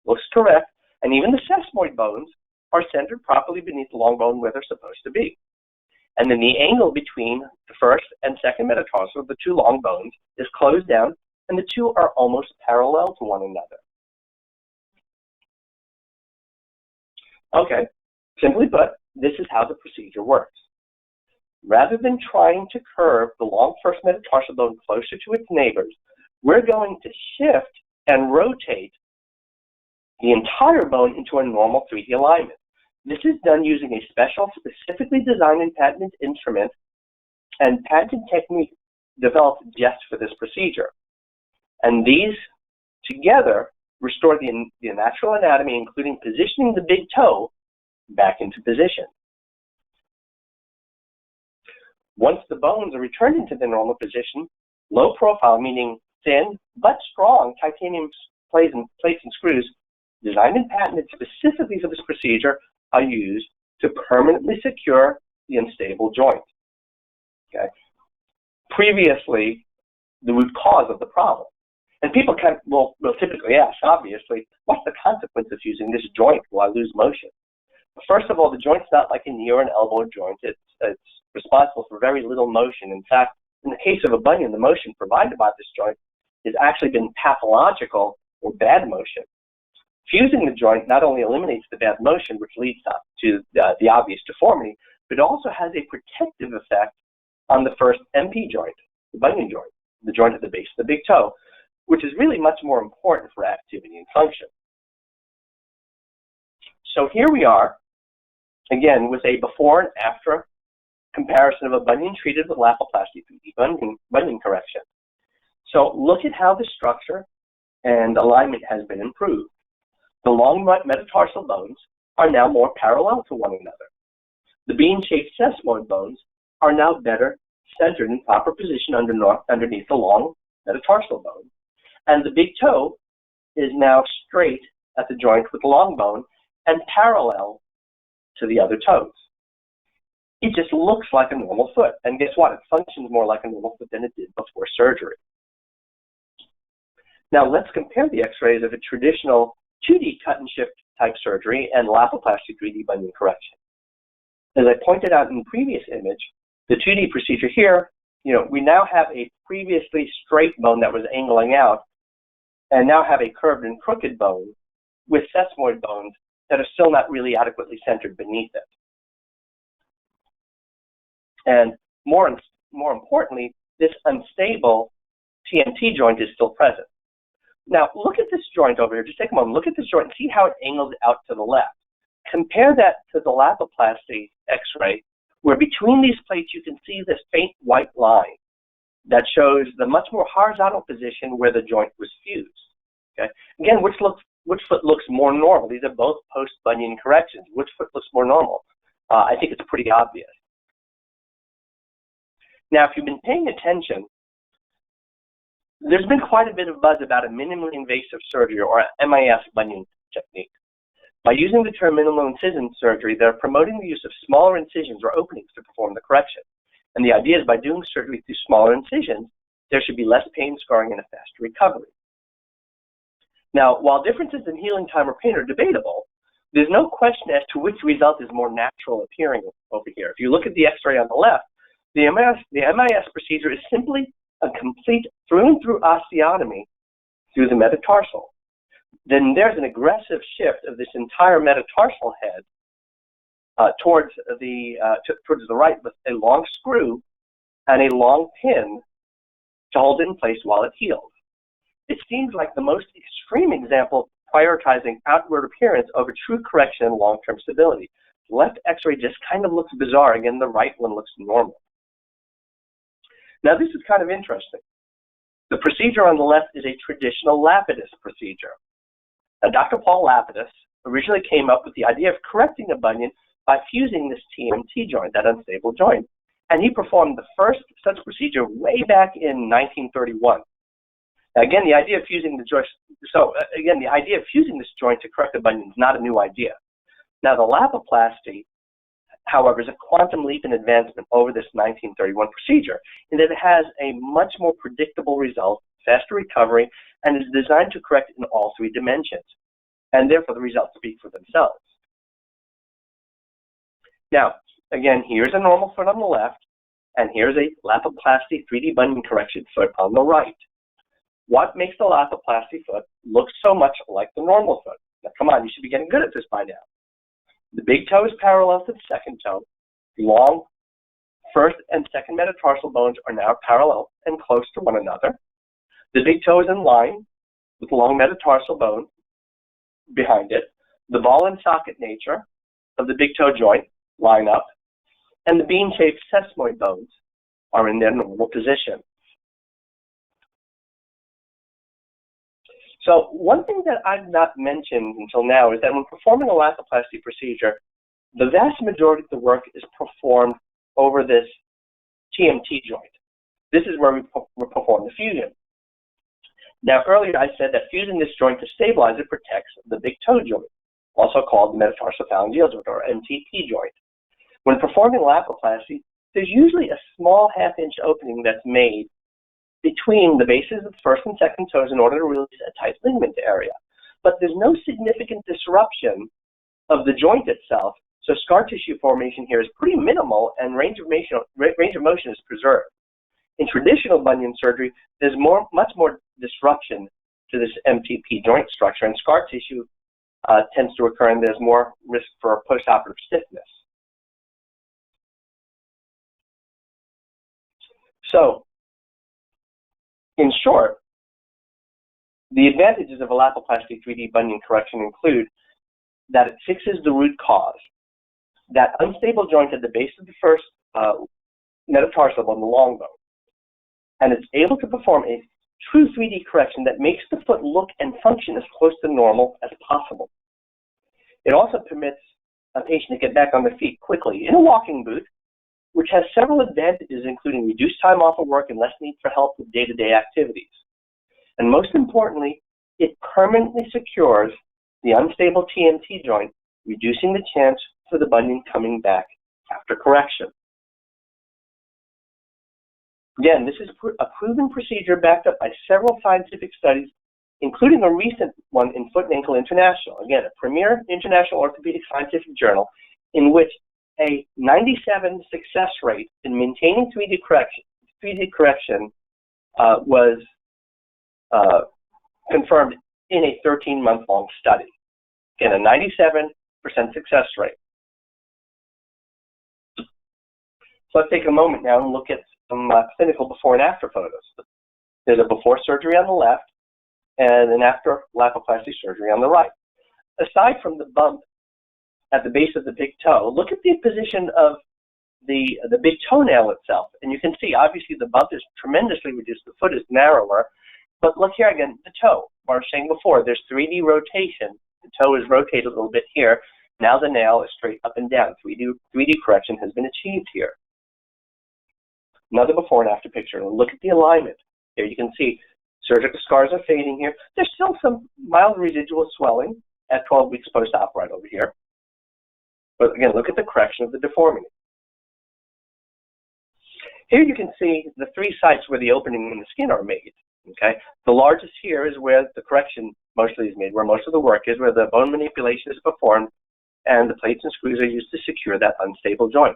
looks correct. And even the sesamoid bones are centered properly beneath the long bone where they're supposed to be. And then the angle between the first and second metatarsal of the 2 long bones is closed down, and the 2 are almost parallel to one another. Okay, simply put, this is how the procedure works. Rather than trying to curve the long first metatarsal bone closer to its neighbors, we're going to shift and rotate the entire bone into a normal 3D alignment. This is done using a special, specifically designed and patented instrument and patented technique developed just for this procedure. And these together restore the natural anatomy, including positioning the big toe back into position. Once the bones are returned into their normal position, low profile, meaning thin but strong titanium plates and screws designed and patented specifically for this procedure are used to permanently secure the unstable joint. Okay. Previously, the root cause of the problem. And people will typically ask, obviously, what's the consequence of fusing this joint? Will I lose motion? First of all, the joint's not like a knee or an elbow joint. It's responsible for very little motion. In fact, in the case of a bunion, the motion provided by this joint has actually been pathological or bad motion. Fusing the joint not only eliminates the bad motion, which leads to the obvious deformity, but it also has a protective effect on the first MP joint, the bunion joint, the joint at the base of the big toe, which is really much more important for activity and function. So here we are, again, with a before and after comparison of a bunion treated with Lapiplasty 3D bunion correction. So look at how the structure and alignment has been improved. The long metatarsal bones are now more parallel to one another. The bean-shaped sesamoid bones are now better centered in proper position underneath the long metatarsal bone. And the big toe is now straight at the joint with the long bone and parallel to the other toes. It just looks like a normal foot. And guess what? It functions more like a normal foot than it did before surgery. Now let's compare the x-rays of a traditional 2D cut and shift type surgery and Lapiplasty 3D bunion correction. As I pointed out in the previous image, the 2D procedure here, we now have a previously straight bone that was angling out and now have a curved and crooked bone with sesamoid bones that are still not really adequately centered beneath it. And more importantly, this unstable TMT joint is still present. Now, look at this joint over here. Just take a moment. Look at this joint and see how it angles out to the left. Compare that to the Lapiplasty x-ray, where between these plates you can see this faint white line that shows the much more horizontal position where the joint was fused. Okay? Again, which foot looks more normal? These are both post-bunion corrections. Which foot looks more normal? I think it's pretty obvious. Now, if you've been paying attention, there's been quite a bit of buzz about a minimally invasive surgery, or MIS bunion technique. By using the term minimal incision surgery, they're promoting the use of smaller incisions or openings to perform the correction. And the idea is by doing surgery through smaller incisions, there should be less pain, scarring, and a faster recovery. Now, while differences in healing time or pain are debatable, there's no question as to which result is more natural appearing over here. If you look at the x-ray on the left, the MIS procedure is simply a complete through-and-through osteotomy through the metatarsal. Then there's an aggressive shift of this entire metatarsal head towards the right with a long screw and a long pin to hold it in place while it heals. It seems like the most extreme example of prioritizing outward appearance over true correction and long-term stability. The left x-ray just kind of looks bizarre. Again, the right one looks normal. Now, this is kind of interesting. The procedure on the left is a traditional Lapidus procedure. Now, Dr. Paul Lapidus originally came up with the idea of correcting a bunion by fusing this TMT joint, that unstable joint. And he performed the first such procedure way back in 1931. Now, again, the idea of fusing the joint, the idea of fusing this joint to correct a bunion is not a new idea. Now, the Lapiplasty, however, is a quantum leap in advancement over this 1931 procedure in that it has a much more predictable result, faster recovery, and is designed to correct in all three dimensions. And therefore, the results speak for themselves. Now, again, here's a normal foot on the left, and here's a Lapiplasty 3D bunion correction foot on the right. What makes the Lapiplasty foot look so much like the normal foot? Now, come on, you should be getting good at this by now. The big toe is parallel to the second toe. Long first and second metatarsal bones are now parallel and close to one another. The big toe is in line with the long metatarsal bone behind it. The ball and socket nature of the big toe joint line up, and the bean-shaped sesamoid bones are in their normal position. So one thing that I've not mentioned until now is that when performing a Lapiplasty procedure, the vast majority of the work is performed over this TMT joint. This is where we perform the fusion. Now, earlier I said that fusing this joint to stabilize it protects the big toe joint, also called the metatarsophalangeal joint, or MTP joint. When performing Lapiplasty, there's usually a small half-inch opening that's made between the bases of the first and second toes in order to release a tight ligament area. But there's no significant disruption of the joint itself, so scar tissue formation here is pretty minimal and range of motion is preserved. In traditional bunion surgery, there's much more disruption to this MTP joint structure, and scar tissue tends to occur, and there's more risk for postoperative stiffness. So, in short, the advantages of a Lapiplasty 3D bunion correction include that it fixes the root cause, that unstable joint at the base of the first metatarsal bone, the long bone, and it's able to perform a true 3D correction that makes the foot look and function as close to normal as possible. It also permits a patient to get back on their feet quickly in a walking boot, which has several advantages, including reduced time off of work and less need for help with day-to-day activities. And most importantly, it permanently secures the unstable TMT joint, reducing the chance for the bunion coming back after correction. Again, this is a proven procedure backed up by several scientific studies, including a recent one in Foot and Ankle International, again, a premier international orthopedic scientific journal, in which a 97% success rate in maintaining 3D correction was confirmed in a 13-month-long study. Again, a 97% success rate. So let's take a moment now and look at some clinical before and after photos. There's a before surgery on the left and an after Lapiplasty surgery on the right. Aside from the bump at the base of the big toe, look at the position of the big toenail itself. And you can see, obviously, the bump is tremendously reduced. The foot is narrower. But look here again, the toe. I was saying before, there's 3D rotation. The toe is rotated a little bit here. Now the nail is straight up and down. 3D correction has been achieved here. Another before and after picture. Look at the alignment. Here you can see surgical scars are fading here. There's still some mild residual swelling at 12 weeks post-op right over here. But again, look at the correction of the deformity. Here you can see the three sites where the opening in the skin are made. Okay, the largest here is where the correction mostly is made, where most of the work is, where the bone manipulation is performed, and the plates and screws are used to secure that unstable joint.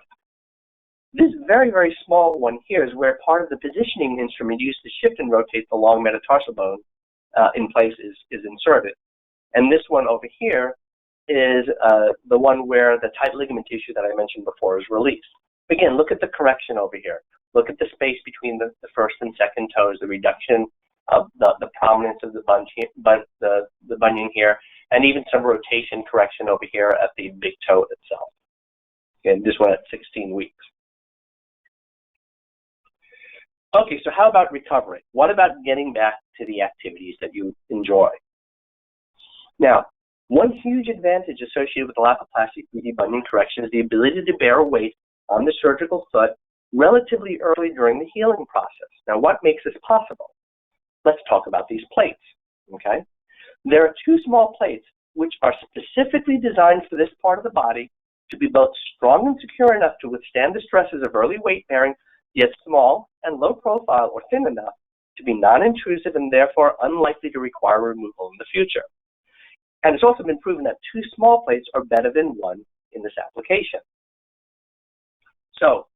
This very, very small one here is where part of the positioning instrument used to shift and rotate the long metatarsal bone in place is inserted. And this one over here is the one where the tight ligament tissue that I mentioned before is released. Again, look at the correction over here. Look at the space between the first and second toes, the reduction of the prominence of the bunion here, and even some rotation correction over here at the big toe itself. Again, this one at 16 weeks. Okay, so how about recovery? What about getting back to the activities that you enjoy? Now, one huge advantage associated with the Lapiplasty 3D bunion correction is the ability to bear weight on the surgical foot relatively early during the healing process. Now, what makes this possible? Let's talk about these plates, okay? There are two small plates which are specifically designed for this part of the body to be both strong and secure enough to withstand the stresses of early weight bearing, yet small and low profile or thin enough to be non-intrusive and therefore unlikely to require removal in the future. And it's also been proven that two small plates are better than one in this application. So,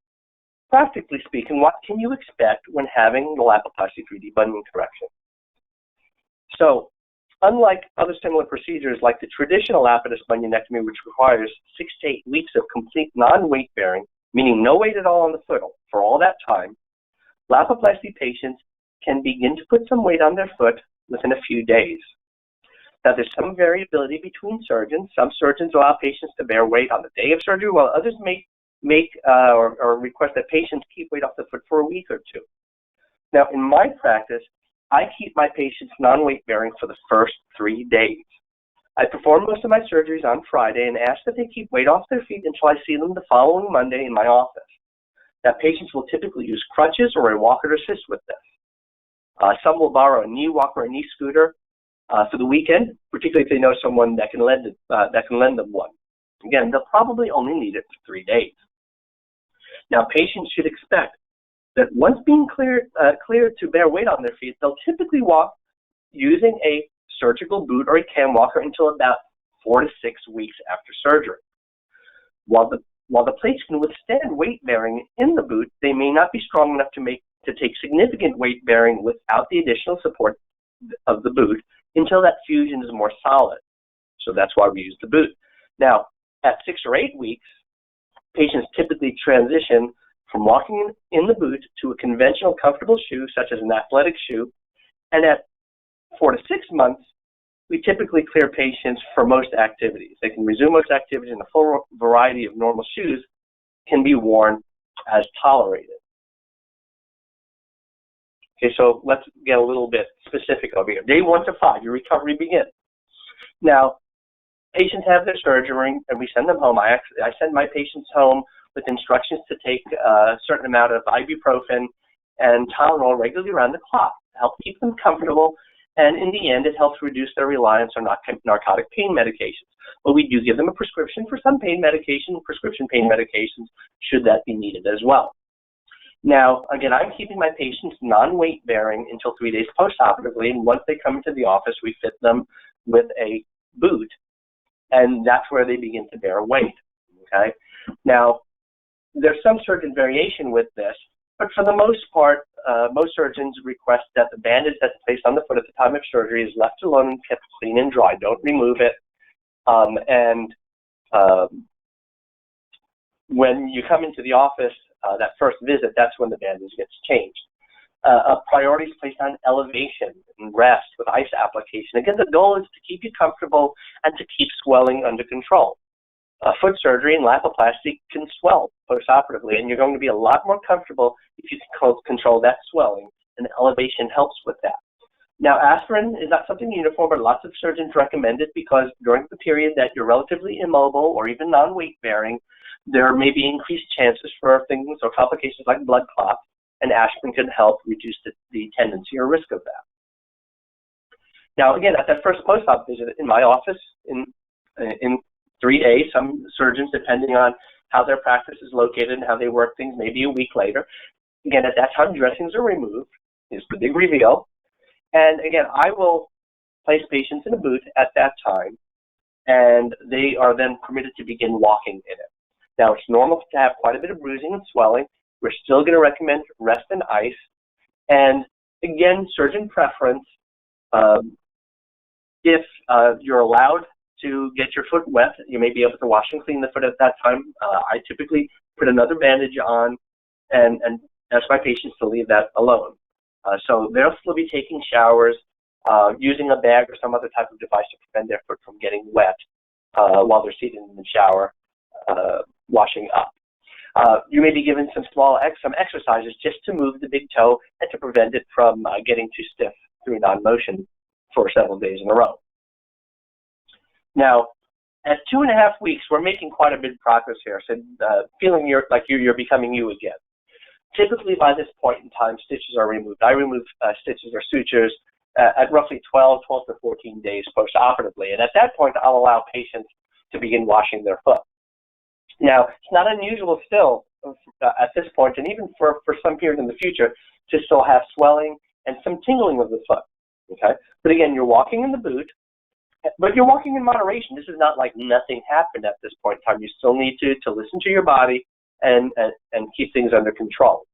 practically speaking, what can you expect when having the Lapiplasty 3D bunion correction? So, unlike other similar procedures like the traditional Lapidus bunionectomy, which requires 6 to 8 weeks of complete non-weight bearing, meaning no weight at all on the foot for all that time, Lapiplasty patients can begin to put some weight on their foot within a few days. Now, there's some variability between surgeons. Some surgeons allow patients to bear weight on the day of surgery, while others or request that patients keep weight off the foot for a week or two. Now, in my practice, I keep my patients non-weight bearing for the first 3 days. I perform most of my surgeries on Friday and ask that they keep weight off their feet until I see them the following Monday in my office. Now, patients will typically use crutches or a walker to assist with this. Some will borrow a knee walker or a knee scooter for the weekend, particularly if they know someone that can lend them one. Again, they'll probably only need it for 3 days. Now, patients should expect that once being cleared to bear weight on their feet, they'll typically walk using a surgical boot or a cam walker until about 4 to 6 weeks after surgery. While the plates can withstand weight bearing in the boot, they may not be strong enough to take significant weight bearing without the additional support of the boot until that fusion is more solid. So that's why we use the boot. Now, at 6 or 8 weeks, patients typically transition from walking in the boot to a conventional comfortable shoe, such as an athletic shoe. And at 4 to 6 months, we typically clear patients for most activities. They can resume most activities, and a full variety of normal shoes can be worn as tolerated. Okay, so let's get a little bit specific over here. Day 1 to 5, your recovery begins. Now, patients have their surgery, and we send them home. I send my patients home with instructions to take a certain amount of ibuprofen and Tylenol regularly around the clock to help keep them comfortable. And in the end, it helps reduce their reliance on narcotic pain medications. But we do give them a prescription for some pain medication, prescription pain medications, should that be needed as well. Now, again, I'm keeping my patients non-weight bearing until 3 days postoperatively, and once they come into the office, we fit them with a boot, and that's where they begin to bear weight, okay? Now, there's some surgeon variation with this, but for the most part, most surgeons request that the bandage that's placed on the foot at the time of surgery is left alone and kept clean and dry. Don't remove it. When you come into the office, that first visit, that's when the bandage gets changed. A priority is placed on elevation and rest with ice application. Again, the goal is to keep you comfortable and to keep swelling under control. Foot surgery and Lapiplasty can swell postoperatively, and you're going to be a lot more comfortable if you can control that swelling, and elevation helps with that. Now, aspirin is not something uniform, but lots of surgeons recommend it because during the period that you're relatively immobile or even non-weight bearing, there may be increased chances for things or complications like blood clots, and aspirin can help reduce the tendency or risk of that. Now, again, at that first post-op visit in my office, in 3 days, some surgeons, depending on how their practice is located and how they work things, maybe a week later. Again, at that time, dressings are removed. Is the big reveal. And again, I will place patients in a boot at that time, and they are then permitted to begin walking in it. Now, it's normal to have quite a bit of bruising and swelling. We're still going to recommend rest and ice. And again, surgeon preference, if you're allowed to get your foot wet, you may be able to wash and clean the foot at that time. I typically put another bandage on and ask my patients to leave that alone. So they'll still be taking showers, using a bag or some other type of device to prevent their foot from getting wet while they're seated in the shower, washing up. You may be given some exercises just to move the big toe and to prevent it from getting too stiff through non-motion for several days in a row. Now, at 2.5 weeks, we're making quite a bit of progress here, so feeling like you're becoming you again. Typically, by this point in time, stitches are removed. I remove stitches or sutures at roughly 12 to 14 days post-operatively, and at that point, I'll allow patients to begin washing their foot. Now, it's not unusual still at this point, and even for some period in the future, to still have swelling and some tingling of the foot, okay? But again, you're walking in the boot, but you're walking in moderation. This is not like nothing happened at this point in time. You still need to listen to your body and keep things under control,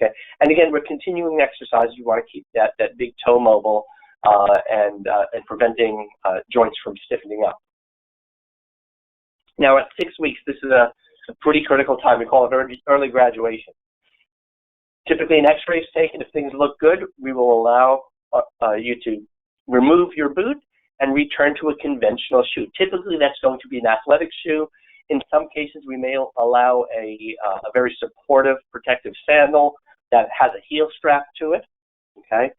okay? And again, we're continuing exercise. You want to keep that big toe mobile and preventing joints from stiffening up. Now, at 6 weeks, this is a pretty critical time. We call it early graduation. Typically, an x-ray is taken. If things look good, we will allow you to remove your boot and return to a conventional shoe. Typically, that's going to be an athletic shoe. In some cases, we may allow a very supportive protective sandal that has a heel strap to it, okay?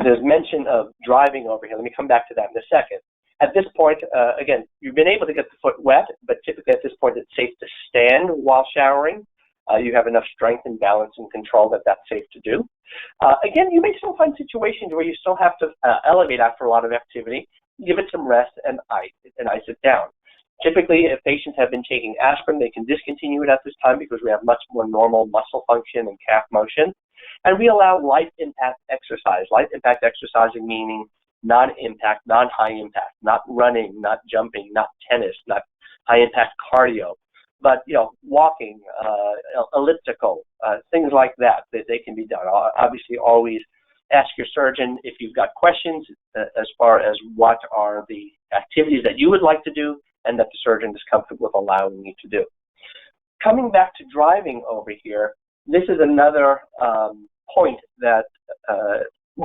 There's mention of driving over here. Let me come back to that in a second. At this point, again, you've been able to get the foot wet, but typically at this point, it's safe to stand while showering. You have enough strength and balance and control that that's safe to do. Again, you may still find situations where you still have to elevate after a lot of activity, give it some rest, and ice it down. Typically, if patients have been taking aspirin, they can discontinue it at this time because we have much more normal muscle function and calf motion. And we allow light impact exercise. Light impact exercising meaning non-impact, non-high impact, not running, not jumping, not tennis, not high impact cardio, but walking, elliptical, things like that they can be done. Obviously, always ask your surgeon if you've got questions as far as what are the activities that you would like to do and that the surgeon is comfortable with allowing you to do. Coming back to driving over here, this is another point that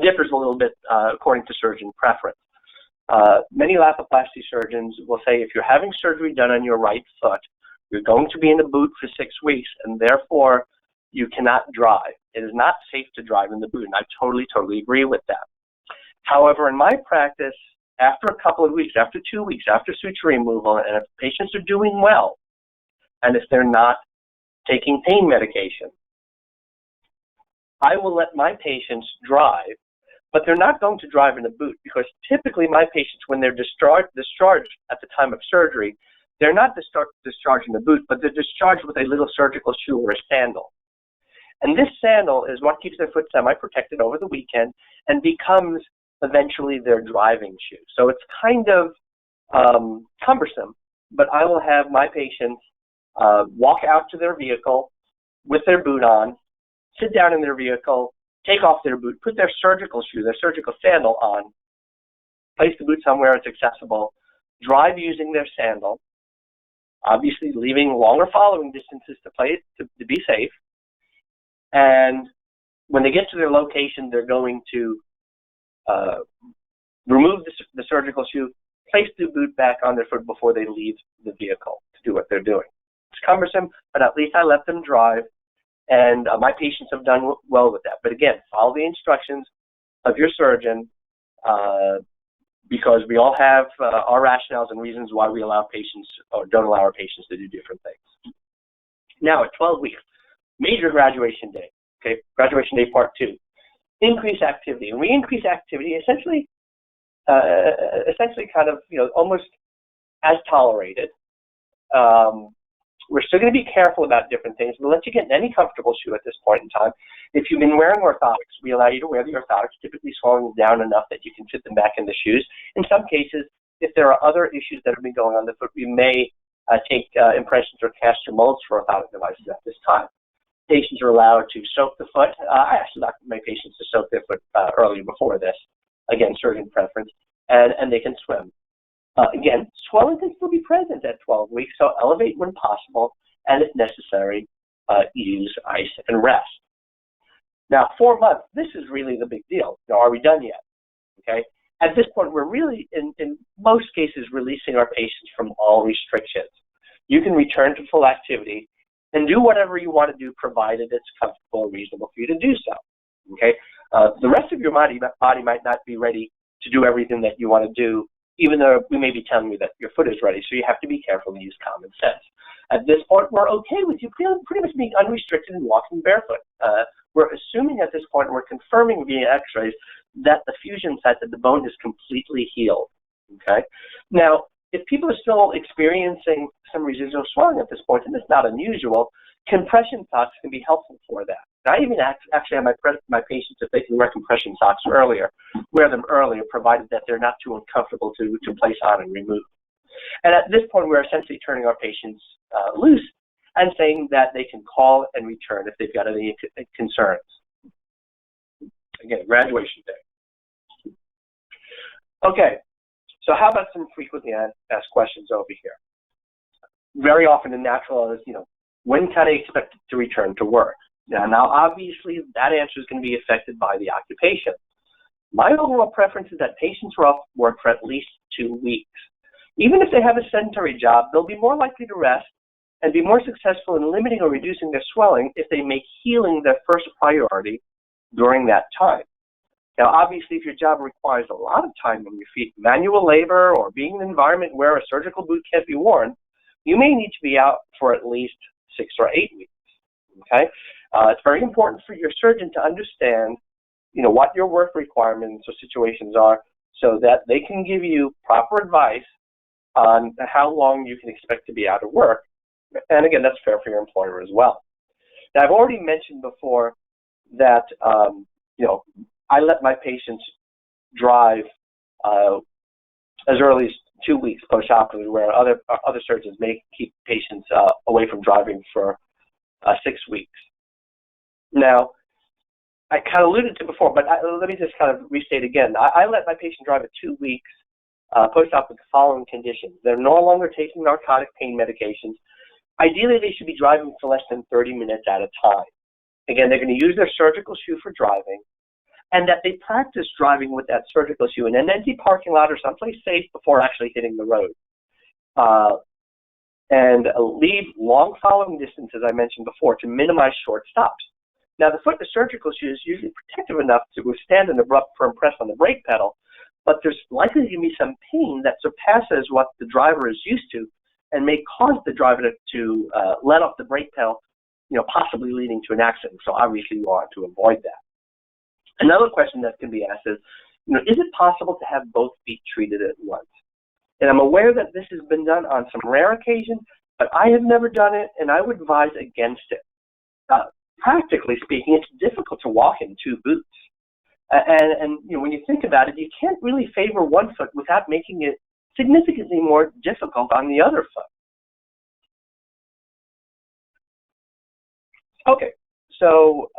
differs a little bit according to surgeon preference. Many Lapiplasty surgeons will say if you're having surgery done on your right foot, you're going to be in a boot for 6 weeks, and therefore you cannot drive. It is not safe to drive in the boot, and I totally agree with that. However, in my practice, after a couple of weeks, after 2 weeks, after suture removal, and if patients are doing well, and if they're not taking pain medication, I will let my patients drive, but they're not going to drive in a boot because typically my patients, when they're discharged at the time of surgery, they're not discharged in the boot, but they're discharged with a little surgical shoe or a sandal. And this sandal is what keeps their foot semi-protected over the weekend and becomes eventually their driving shoe. So it's kind of cumbersome, but I will have my patients walk out to their vehicle with their boot on, sit down in their vehicle, take off their boot, put their surgical shoe, their surgical sandal on, place the boot somewhere it's accessible, drive using their sandal, obviously leaving longer following distances to be safe. And when they get to their location, they're going to remove the surgical shoe, place the boot back on their foot before they leave the vehicle to do what they're doing. It's cumbersome, but at least I let them drive, and my patients have done well with that. But again, follow the instructions of your surgeon because we all have our rationales and reasons why we allow patients or don't allow our patients to do different things. Now, at 12 weeks, major graduation day, okay, graduation day part 2. Increase activity. And we increase activity essentially kind of, almost as tolerated. We're still going to be careful about different things. We'll let you get in any comfortable shoe at this point in time. If you've been wearing orthotics, we allow you to wear the orthotics, typically swelling down enough that you can fit them back in the shoes. In some cases, if there are other issues that have been going on the foot, we may take impressions or cast or molds for orthotic devices at this time. Patients are allowed to soak the foot. I actually like my patients to soak their foot earlier before this. Again, surgeon preference, and they can swim. Again, swelling can still be present at 12 weeks, so elevate when possible, and if necessary, use ice and rest. Now, 4 months, this is really the big deal. Now, are we done yet? Okay. At this point, we're really, in most cases, releasing our patients from all restrictions. You can return to full activity and do whatever you want to do, provided it's comfortable and reasonable for you to do so. Okay. The rest of your body might not be ready to do everything that you want to do, even though we may be telling you that your foot is ready, so you have to be careful and use common sense. At this point, we're okay with you pretty much being unrestricted and walking barefoot. We're assuming at this point, we're confirming via x-rays that the fusion site, that the bone is completely healed, okay? Now, if people are still experiencing some residual swelling at this point, and it's not unusual, compression socks can be helpful for that. I even actually have my patients, if they can wear compression socks earlier, wear them earlier, provided that they're not too uncomfortable to place on and remove. And at this point, we're essentially turning our patients loose and saying that they can call and return if they've got any concerns. Again, graduation day. Okay, so how about some frequently asked questions over here? Very often the natural is, when can I expect to return to work? Now, obviously, that answer is going to be affected by the occupation. My overall preference is that patients are off work for at least 2 weeks. Even if they have a sedentary job, they'll be more likely to rest and be more successful in limiting or reducing their swelling if they make healing their first priority during that time. Now, obviously, if your job requires a lot of time on your feet, manual labor, or being in an environment where a surgical boot can't be worn, you may need to be out for at least 6 or 8 weeks, okay? It's very important for your surgeon to understand, what your work requirements or situations are so that they can give you proper advice on how long you can expect to be out of work. And again, that's fair for your employer as well. Now, I've already mentioned before that, I let my patients drive as early as 2 weeks post-operatively, where other surgeons may keep patients away from driving for 6 weeks. Now, I kind of alluded to before, but let me just kind of restate again. I let my patient drive at 2 weeks post-op with the following conditions. They're no longer taking narcotic pain medications. Ideally, they should be driving for less than 30 minutes at a time. Again, they're going to use their surgical shoe for driving, and that they practice driving with that surgical shoe in an empty parking lot or someplace safe before actually hitting the road. And leave long following distance, as I mentioned before, to minimize short stops. Now, the foot in the surgical shoe is usually protective enough to withstand an abrupt firm press on the brake pedal, but there's likely to be some pain that surpasses what the driver is used to and may cause the driver to let off the brake pedal, possibly leading to an accident. So obviously you want to avoid that. Another question that can be asked is it possible to have both feet treated at once? And I'm aware that this has been done on some rare occasions, but I have never done it, and I would advise against it. Practically speaking, it's difficult to walk in 2 boots. And when you think about it, you can't really favor one foot without making it significantly more difficult on the other foot. Okay, so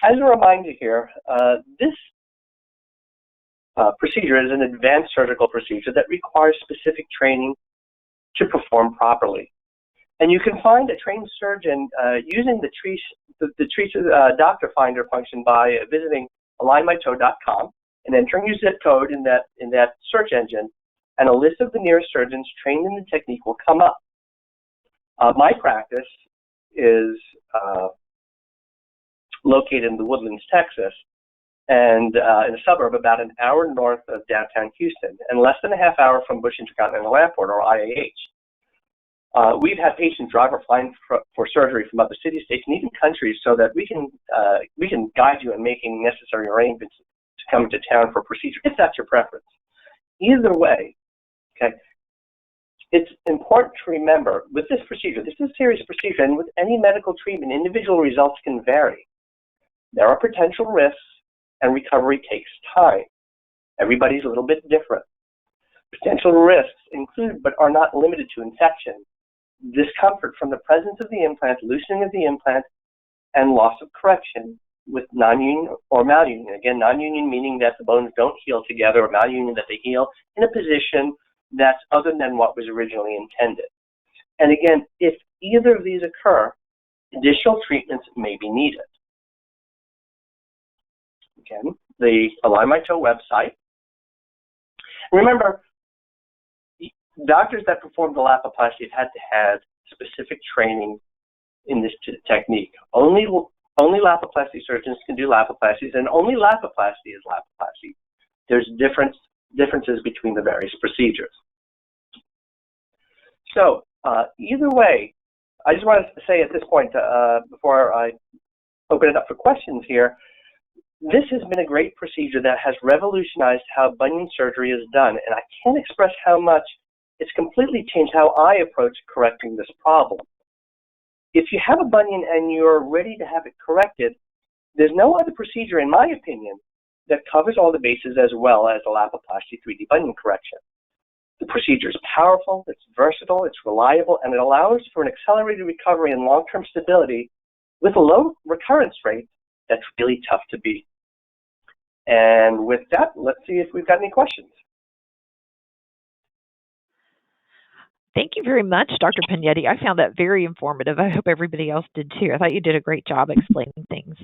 as a reminder here, this procedure is an advanced surgical procedure that requires specific training to perform properly. And you can find a trained surgeon using the doctor finder function by visiting alignmytoe.com and entering your zip code in that search engine, and a list of the nearest surgeons trained in the technique will come up. My practice is located in the Woodlands, Texas, and in a suburb about an hour north of downtown Houston, and less than a half hour from Bush Intercontinental Airport, or IAH. We've had patients drive or flying for surgery from other cities, states, and even countries, so that we can guide you in making necessary arrangements to come to town for a procedure, if that's your preference. Either way, okay, it's important to remember with this procedure, this is a serious procedure, and with any medical treatment, individual results can vary. There are potential risks, and recovery takes time. Everybody's a little bit different. Potential risks include, but are not limited to, infection, discomfort from the presence of the implant, loosening of the implant, and loss of correction with non-union or malunion. Again, non-union meaning that the bones don't heal together, or malunion that they heal in a position that's other than what was originally intended. And again, if either of these occur, additional treatments may be needed. Again, the Align My Toe website. Remember, doctors that perform the Lapiplasty have had to have specific training in this technique. Only Lapiplasty surgeons can do Lapiplasties, and only Lapiplasty is Lapiplasty. There's differences between the various procedures. So either way, I just want to say at this point, before I open it up for questions here, this has been a great procedure that has revolutionized how bunion surgery is done, and I can't express how much it's completely changed how I approach correcting this problem. If you have a bunion and you're ready to have it corrected, there's no other procedure, in my opinion, that covers all the bases as well as the Lapiplasty 3D Bunion Correction. The procedure is powerful, it's versatile, it's reliable, and it allows for an accelerated recovery and long-term stability with a low recurrence rate that's really tough to beat. And with that, let's see if we've got any questions. Thank you very much, Dr. Pignetti. I found that very informative. I hope everybody else did too. I thought you did a great job explaining things.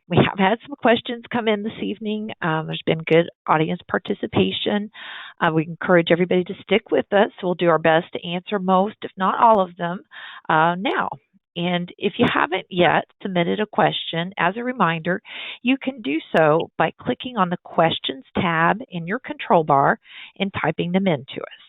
We have had some questions come in this evening. There's been good audience participation. We encourage everybody to stick with us. We'll do our best to answer most, if not all of them, now. And if you haven't yet submitted a question, as a reminder, you can do so by clicking on the Questions tab in your control bar and typing them in to us.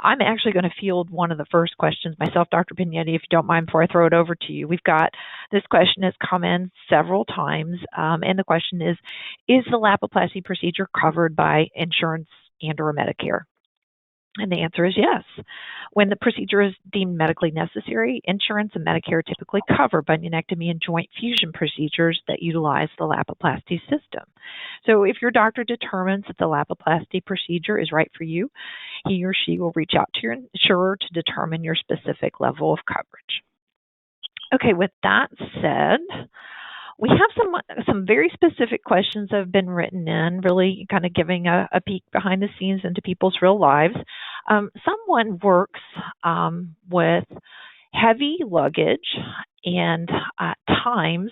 I'm actually going to field one of the first questions myself, Dr. Pignetti, if you don't mind, before I throw it over to you. We've got, this question has come in several times, and the question is the Lapiplasty procedure covered by insurance and or Medicare? And the answer is yes. When the procedure is deemed medically necessary, insurance and Medicare typically cover bunionectomy and joint fusion procedures that utilize the Lapiplasty system. So if your doctor determines that the Lapiplasty procedure is right for you, he or she will reach out to your insurer to determine your specific level of coverage. Okay, with that said, we have some very specific questions that have been written in, really kind of giving a peek behind the scenes into people's real lives. Someone works with heavy luggage, and at times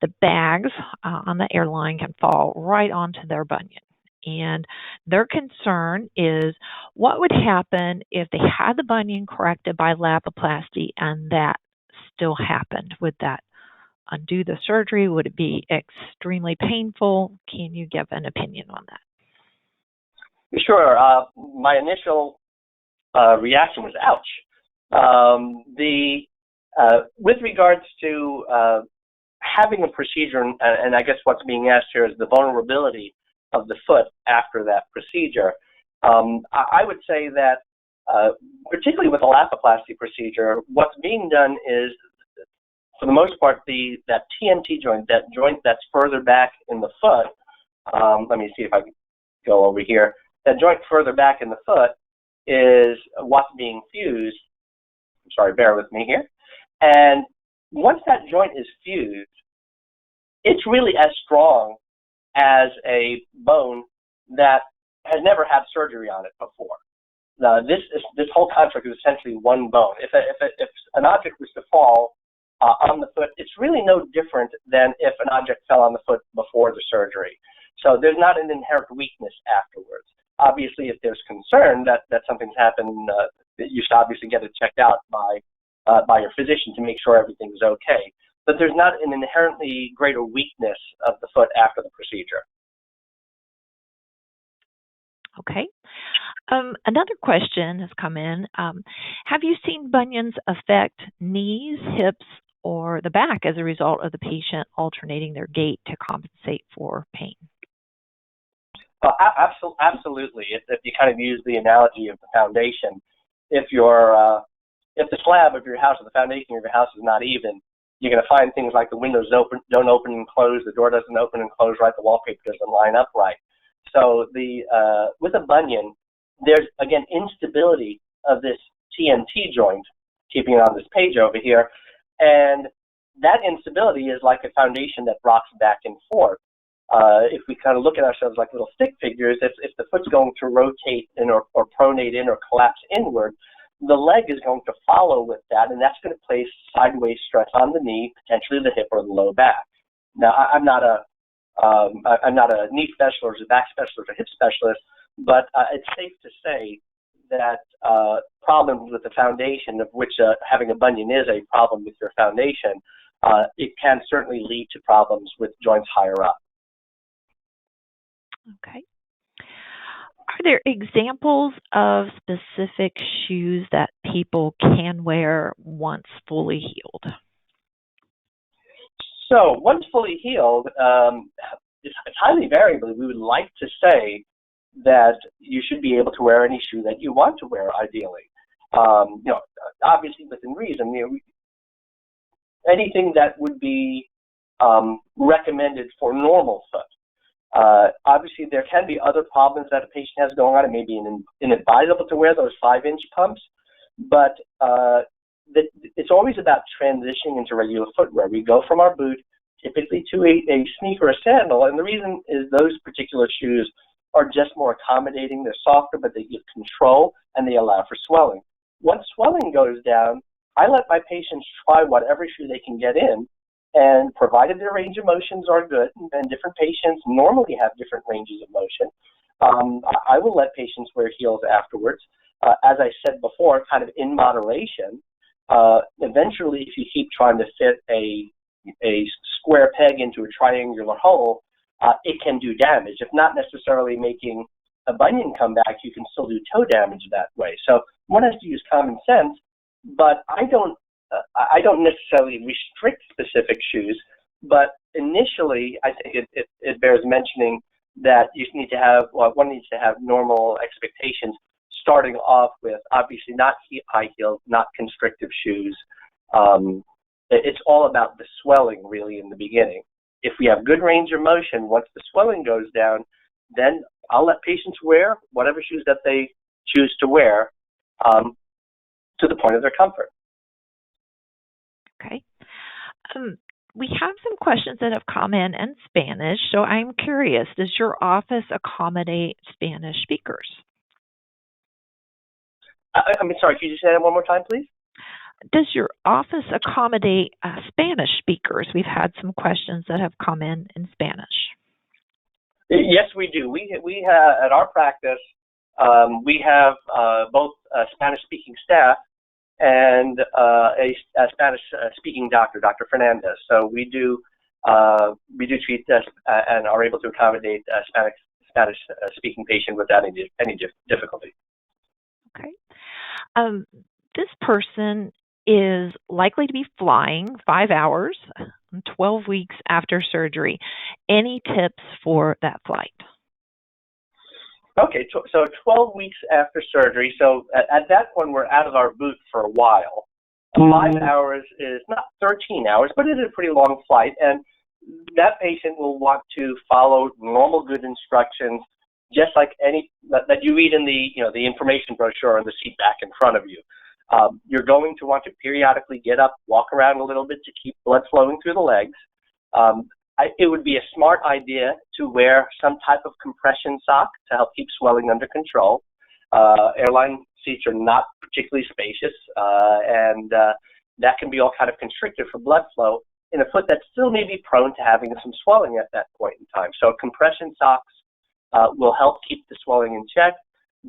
the bags on the airline can fall right onto their bunion. And their concern is what would happen if they had the bunion corrected by Lapiplasty and that still happened? Would that undo the surgery? Would it be extremely painful? Can you give an opinion on that? Sure. My initial reaction was ouch. With regards to having a procedure, and I guess what's being asked here is the vulnerability of the foot after that procedure. I would say that particularly with the Lapiplasty procedure, what's being done is, for the most part, that TNT joint, that joint that's further back in the foot, let me see if I can go over here. That joint further back in the foot is what's being fused. I'm sorry, bear with me here. And once that joint is fused, it's really as strong as a bone that has never had surgery on it before. This whole construct is essentially one bone. If an object was to fall on the foot, it's really no different than if an object fell on the foot before the surgery. So there's not an inherent weakness afterwards. Obviously, if there's concern that something's happened, you should obviously get it checked out by your physician to make sure everything's okay. But there's not an inherently greater weakness of the foot after the procedure. Okay. Another question has come in. Have you seen bunions affect knees, hips, or the back as a result of the patient alternating their gait to compensate for pain? Absolutely. If you kind of use the analogy of the foundation, if the slab of your house or the foundation of your house is not even, you're going to find things like the windows don't open and close, the door doesn't open and close right, the wallpaper doesn't line up right. So with a bunion, there's, again, instability of this TNT joint, keeping it on this page over here, and that instability is like a foundation that rocks back and forth. If we kind of look at ourselves like little stick figures, if the foot's going to rotate in or pronate in or collapse inward, the leg is going to follow with that, and that's going to place sideways stress on the knee, potentially the hip or the low back. Now, I'm not a knee specialist or back specialist or hip specialist, but it's safe to say that problems with the foundation, of which having a bunion is a problem with your foundation, it can certainly lead to problems with joints higher up. Okay. Are there examples of specific shoes that people can wear once fully healed? So once fully healed, it's highly variable. We would like to say that you should be able to wear any shoe that you want to wear, ideally. Obviously within reason. Anything that would be recommended for normal foot. Obviously, there can be other problems that a patient has going on. It may be inadvisable to wear those 5-inch pumps, but it's always about transitioning into regular footwear. We go from our boot typically to a sneaker or sandal, and the reason is those particular shoes are just more accommodating. They're softer, but they give control, and they allow for swelling. Once swelling goes down, I let my patients try whatever shoe they can get in, and provided their range of motions are good, and different patients normally have different ranges of motion, I will let patients wear heels afterwards. As I said before, kind of in moderation. Eventually, if you keep trying to fit a square peg into a triangular hole, it can do damage. If not necessarily making a bunion come back, you can still do toe damage that way. So one has to use common sense, but I don't necessarily restrict specific shoes, but initially I think it bears mentioning that you need to have, well, one needs to have normal expectations, starting off with obviously not high heels, not constrictive shoes. It's all about the swelling really in the beginning. If we have good range of motion, once the swelling goes down, then I'll let patients wear whatever shoes that they choose to wear to the point of their comfort. Okay. We have some questions that have come in Spanish, so I'm curious, does your office accommodate Spanish speakers? I'm sorry, could you say that one more time, please? Does your office accommodate Spanish speakers? We've had some questions that have come in Spanish. Yes, we do. We have, at our practice, we have both Spanish-speaking staff and a Spanish-speaking doctor, Dr. Fernandez. So we do treat and are able to accommodate Spanish-speaking patient without any difficulty. Okay. This person is likely to be flying 5 hours, 12 weeks after surgery. Any tips for that flight? Okay, so 12 weeks after surgery, so at that point we're out of our boot for a while. 5 hours is not 13 hours, but it is a pretty long flight, and that patient will want to follow normal good instructions, just like any that you read in the information brochure on the seat back in front of you. You're going to want to periodically get up, walk around a little bit to keep blood flowing through the legs. It would be a smart idea to wear some type of compression sock to help keep swelling under control. Airline seats are not particularly spacious, and that can be all kind of constricted for blood flow in a foot that still may be prone to having some swelling at that point in time. So compression socks will help keep the swelling in check.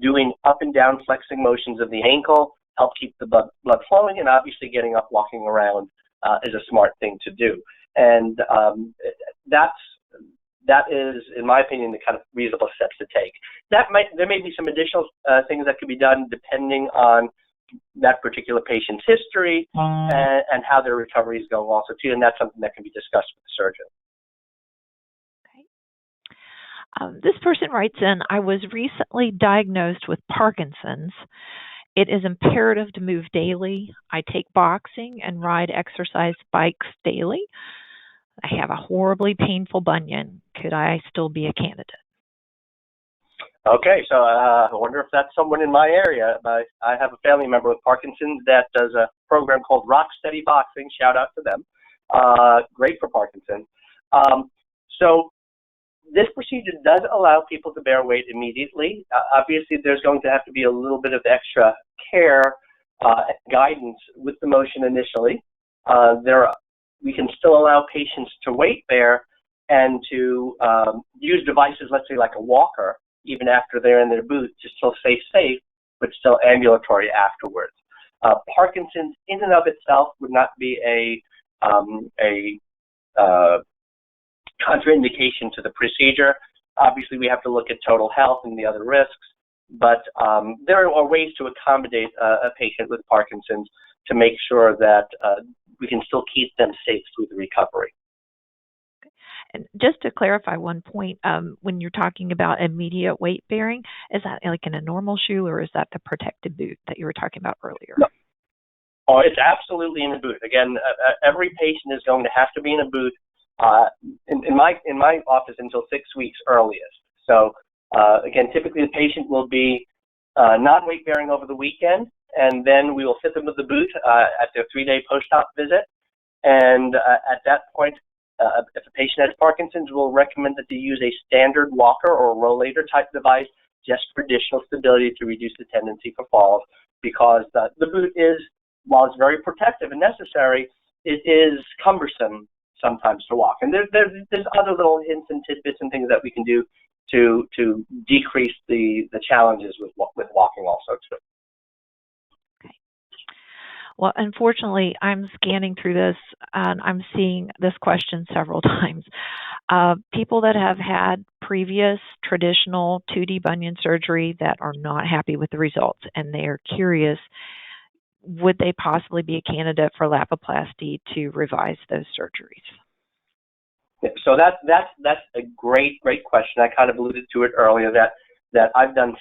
Doing up and down flexing motions of the ankle help keep the blood flowing, and obviously getting up, walking around is a smart thing to do. And that is, in my opinion, the kind of reasonable steps to take. There may be some additional things that could be done depending on that particular patient's history and how their recovery is going also too, and that's something that can be discussed with the surgeon. Okay. This person writes in, I was recently diagnosed with Parkinson's. It is imperative to move daily. I take boxing and ride exercise bikes daily. I have a horribly painful bunion. Could I still be a candidate? Okay, so I wonder if that's someone in my area. I have a family member with Parkinson's that does a program called Rock Steady Boxing. Shout out to them. Great for Parkinson's. So this procedure does allow people to bear weight immediately. Obviously, there's going to have to be a little bit of extra care and guidance with the motion initially. We can still allow patients to weight bear and to use devices, let's say like a walker, even after they're in their boot, to still stay safe, but still ambulatory afterwards. Parkinson's in and of itself would not be a contraindication to the procedure. Obviously, we have to look at total health and the other risks, but there are ways to accommodate a patient with Parkinson's to make sure that we can still keep them safe through the recovery. And just to clarify one point, when you're talking about immediate weight bearing, is that like in a normal shoe, or is that the protective boot that you were talking about earlier? No. Oh, it's absolutely in a boot. Again, every patient is going to have to be in a boot in my office until 6 weeks earliest. So again, typically the patient will be non-weight bearing over the weekend, and then we will fit them with the boot at their 3-day post-op visit. And at that point, if a patient has Parkinson's, we'll recommend that they use a standard walker or rollator type device just for additional stability to reduce the tendency for falls, because the boot is, while it's very protective and necessary, it is cumbersome sometimes to walk. And there's other little hints and tidbits and things that we can do to decrease the challenges with walking also too. Okay. Well, unfortunately, I'm scanning through this and I'm seeing this question several times. People that have had previous traditional 2D bunion surgery that are not happy with the results, and they are curious, would they possibly be a candidate for Lapiplasty to revise those surgeries? So that's a great question. I kind of alluded to it earlier that I've done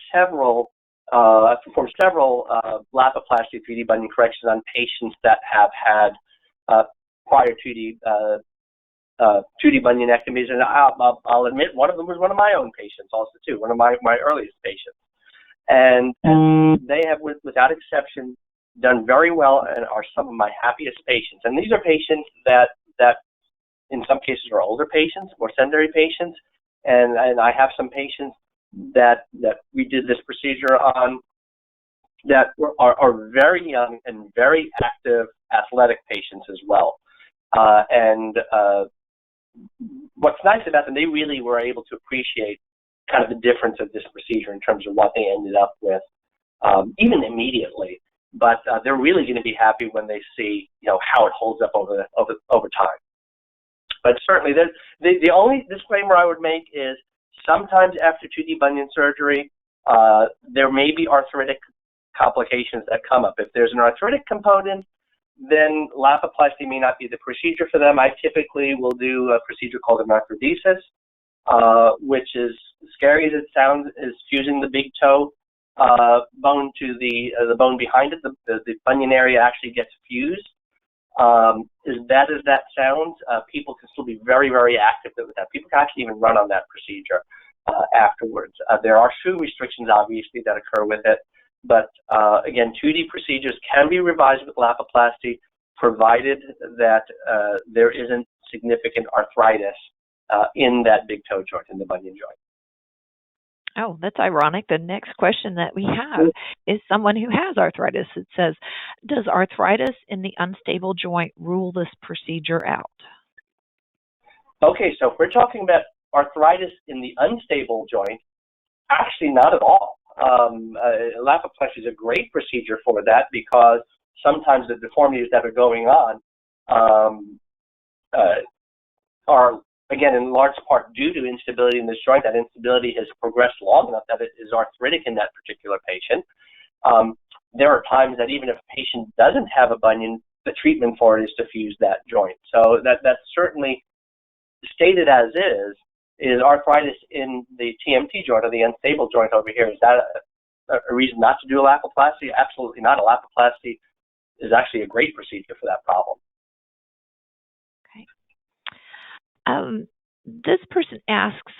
performed several Lapiplasty 3D bunion corrections on patients that have had prior 2D bunionectomies, and I'll admit one of them was one of my own patients also too, one of my earliest patients, and they have without exception done very well and are some of my happiest patients. And these are patients that in some cases are older patients, more sedentary patients, and I have some patients that we did this procedure on that are very young and very active athletic patients as well. What's nice about them, they really were able to appreciate kind of the difference of this procedure in terms of what they ended up with, even immediately. But they're really going to be happy when they see, how it holds up over time. But certainly, the only disclaimer I would make is sometimes after 2D bunion surgery, there may be arthritic complications that come up. If there's an arthritic component, then Lapiplasty may not be the procedure for them. I typically will do a procedure called an arthrodesis, which is scary as it sounds, is fusing the big toe bone to the bone behind it. The bunion area actually gets fused. As bad as that sounds, people can still be very, very active with that. People can actually even run on that procedure afterwards. There are shoe restrictions, obviously, that occur with it. But again, 2D procedures can be revised with Lapiplasty, provided that there isn't significant arthritis in that big toe joint, in the bunion joint. Oh, that's ironic. The next question that we have is someone who has arthritis. It says, does arthritis in the unstable joint rule this procedure out? Okay, so if we're talking about arthritis in the unstable joint, actually not at all. Lapiplasty is a great procedure for that because sometimes the deformities that are going on are, again, in large part due to instability in this joint. That instability has progressed long enough that it is arthritic in that particular patient. There are times that even if a patient doesn't have a bunion, the treatment for it is to fuse that joint. So that's certainly stated as is arthritis in the TMT joint or the unstable joint over here. Is that a reason not to do a Lapiplasty? Absolutely not. A Lapiplasty is actually a great procedure for that problem. Okay. This person asks,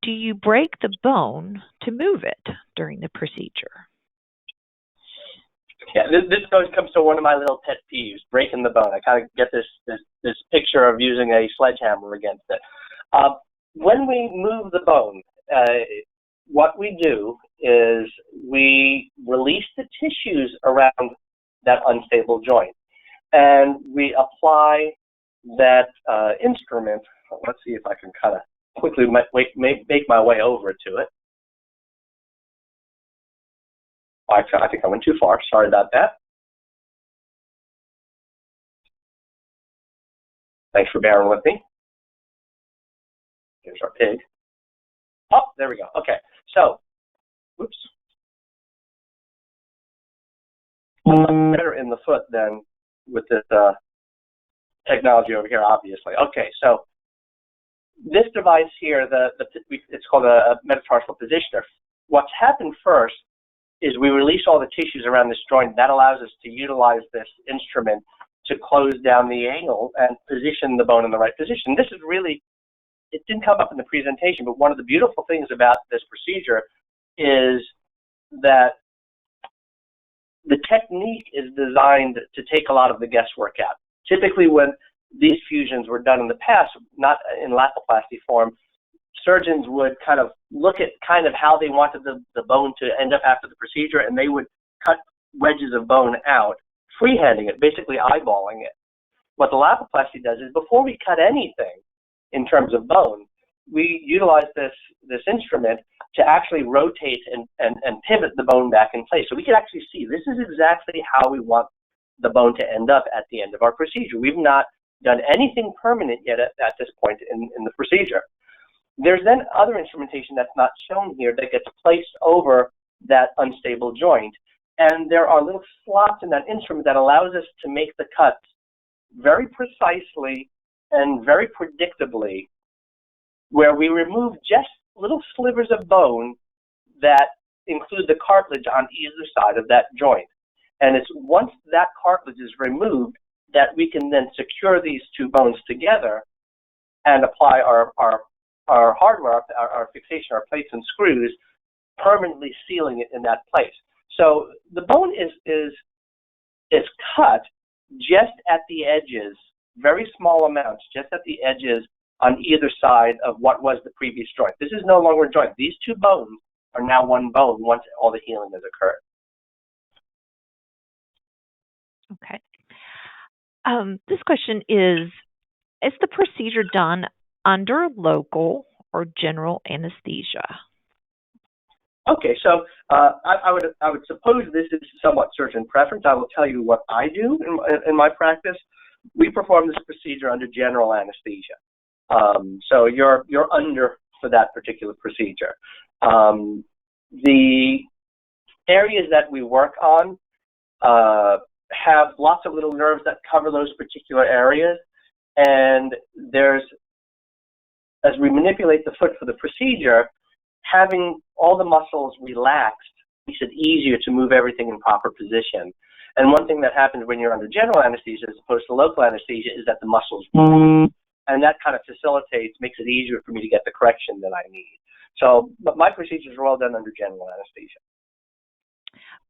do you break the bone to move it during the procedure? Yeah, this comes to one of my little pet peeves, breaking the bone. I kind of get this picture of using a sledgehammer against it. When we move the bone, what we do is we release the tissues around that unstable joint, and we apply that instrument. Let's see if I can kind of quickly make my way over to it. I think I went too far. Sorry about that. Thanks for bearing with me. Here's our pig. Oh, there we go. Okay, so, whoops. Better in the foot than with this technology over here, obviously. Okay, so this device here, it's called a metatarsal positioner. What's happened first is we release all the tissues around this joint. That allows us to utilize this instrument to close down the angle and position the bone in the right position. This is really, it didn't come up in the presentation, but one of the beautiful things about this procedure is that the technique is designed to take a lot of the guesswork out. Typically when these fusions were done in the past, not in Lapiplasty form, surgeons would kind of look at kind of how they wanted the bone to end up after the procedure, and they would cut wedges of bone out, freehanding it, basically eyeballing it. What the Lapiplasty does is before we cut anything in terms of bone, we utilize this instrument to actually rotate and pivot the bone back in place. So we can actually see this is exactly how we want the bone to end up at the end of our procedure. We've not done anything permanent yet at this point in the procedure. There's then other instrumentation that's not shown here that gets placed over that unstable joint. And there are little slots in that instrument that allows us to make the cuts very precisely and very predictably, where we remove just little slivers of bone that include the cartilage on either side of that joint. And it's once that cartilage is removed that we can then secure these two bones together and apply our hardware, our fixation, our plates and screws, permanently sealing it in that place. So the bone is cut just at the edges, very small amounts, just at the edges on either side of what was the previous joint. This is no longer a joint. These two bones are now one bone once all the healing has occurred. Okay. This question is the procedure done under local or general anesthesia? Okay, so I would suppose this is somewhat surgeon preference. I will tell you what I do in my practice. We perform this procedure under general anesthesia. So you're under for that particular procedure. The areas that we work on have lots of little nerves that cover those particular areas, and as we manipulate the foot for the procedure, having all the muscles relaxed makes it easier to move everything in proper position. And one thing that happens when you're under general anesthesia as opposed to local anesthesia is that the muscles move, and that kind of makes it easier for me to get the correction that I need. So, but my procedures are all done under general anesthesia.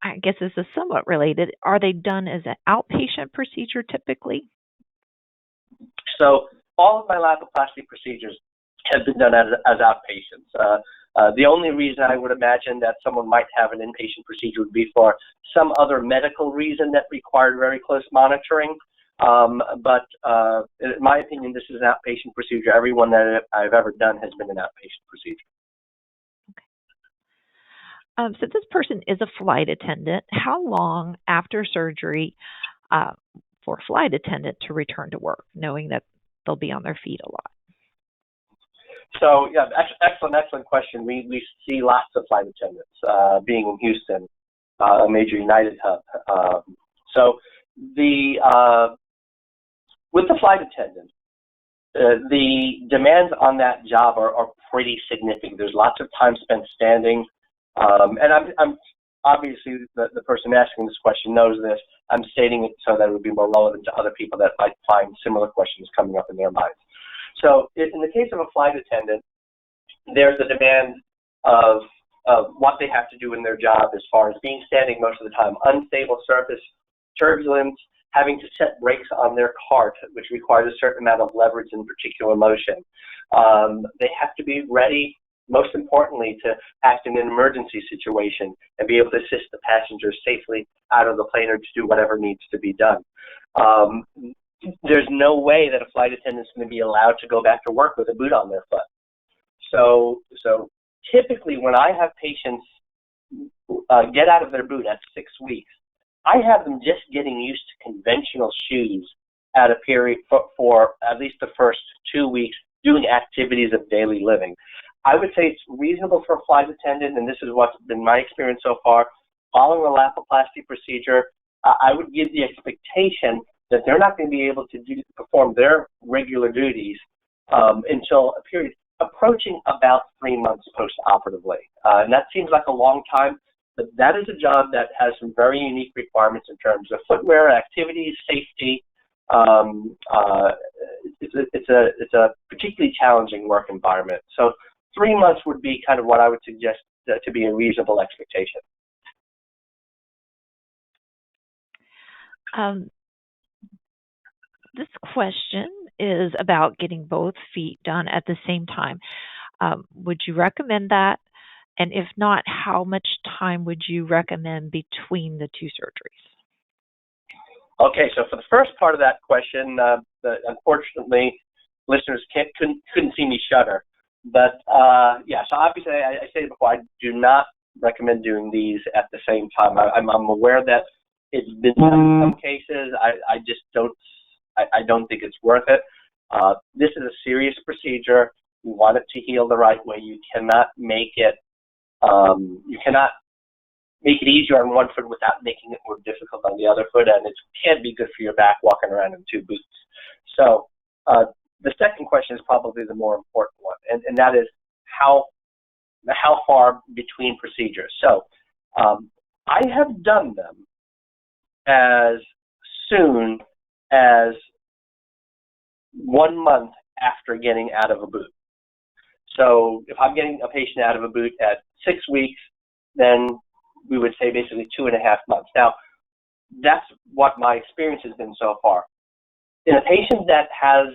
I guess this is somewhat related. Are they done as an outpatient procedure typically? So all of my Lapiplasty procedures have been done as outpatients. The only reason I would imagine that someone might have an inpatient procedure would be for some other medical reason that required very close monitoring. But in my opinion, this is an outpatient procedure. Everyone that I've ever done has been an outpatient procedure. Okay. So this person is a flight attendant. How long after surgery for a flight attendant to return to work, knowing that they'll be on their feet a lot? So, yeah, excellent question. We see lots of flight attendants being in Houston, a major United hub. So with the flight attendant, the demands on that job are pretty significant. There's lots of time spent standing. And I'm obviously the person asking this question knows this. I'm stating it so that it would be more relevant to other people that might find similar questions coming up in their minds. So in the case of a flight attendant, there's a demand of what they have to do in their job as far as being standing most of the time, unstable surface, turbulence, having to set brakes on their cart, which requires a certain amount of leverage in particular motion. They have to be ready, most importantly, to act in an emergency situation and be able to assist the passengers safely out of the plane or to do whatever needs to be done. There's no way that a flight attendant is going to be allowed to go back to work with a boot on their foot. So typically when I have patients get out of their boot at 6 weeks, I have them just getting used to conventional shoes at a period for at least the first 2 weeks, doing activities of daily living. I would say it's reasonable for a flight attendant, and this is what's been my experience so far, following a Lapiplasty procedure, I would give the expectation that they're not going to be able to perform their regular duties until a period approaching about 3 months post-operatively. And that seems like a long time, but that is a job that has some very unique requirements in terms of footwear, activities, safety. It's a particularly challenging work environment. So 3 months would be kind of what I would suggest to be a reasonable expectation. This question is about getting both feet done at the same time. Would you recommend that? And if not, how much time would you recommend between the two surgeries? Okay, so for the first part of that question, unfortunately, listeners couldn't see me shudder. But yeah, so obviously I said before, I do not recommend doing these at the same time. I'm aware that it's been done in some cases. I just don't think it's worth it. This is a serious procedure. You want it to heal the right way. You cannot make it easier on one foot without making it more difficult on the other foot, and it can't be good for your back walking around in two boots. So the second question is probably the more important one, and that is how far between procedures. So I have done them as soon as 1 month after getting out of a boot. So if I'm getting a patient out of a boot at 6 weeks, then we would say basically 2.5 months. Now, that's what my experience has been so far. In a patient that has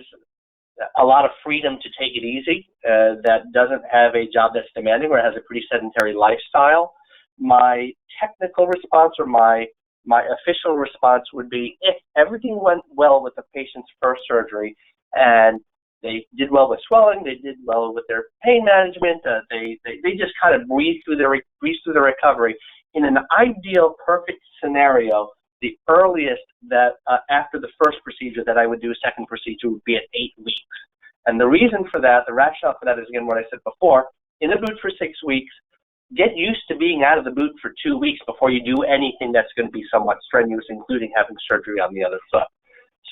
a lot of freedom to take it easy, that doesn't have a job that's demanding or has a pretty sedentary lifestyle, my technical response or my official response would be, if everything went well with the patient's first surgery and they did well with swelling, they did well with their pain management, they just kind of breezed through the recovery. In an ideal, perfect scenario, the earliest that after the first procedure that I would do a second procedure would be at 8 weeks. And the reason for that, the rationale for that is, again, what I said before, in a boot for 6 weeks, get used to being out of the boot for 2 weeks before you do anything that's going to be somewhat strenuous, including having surgery on the other foot.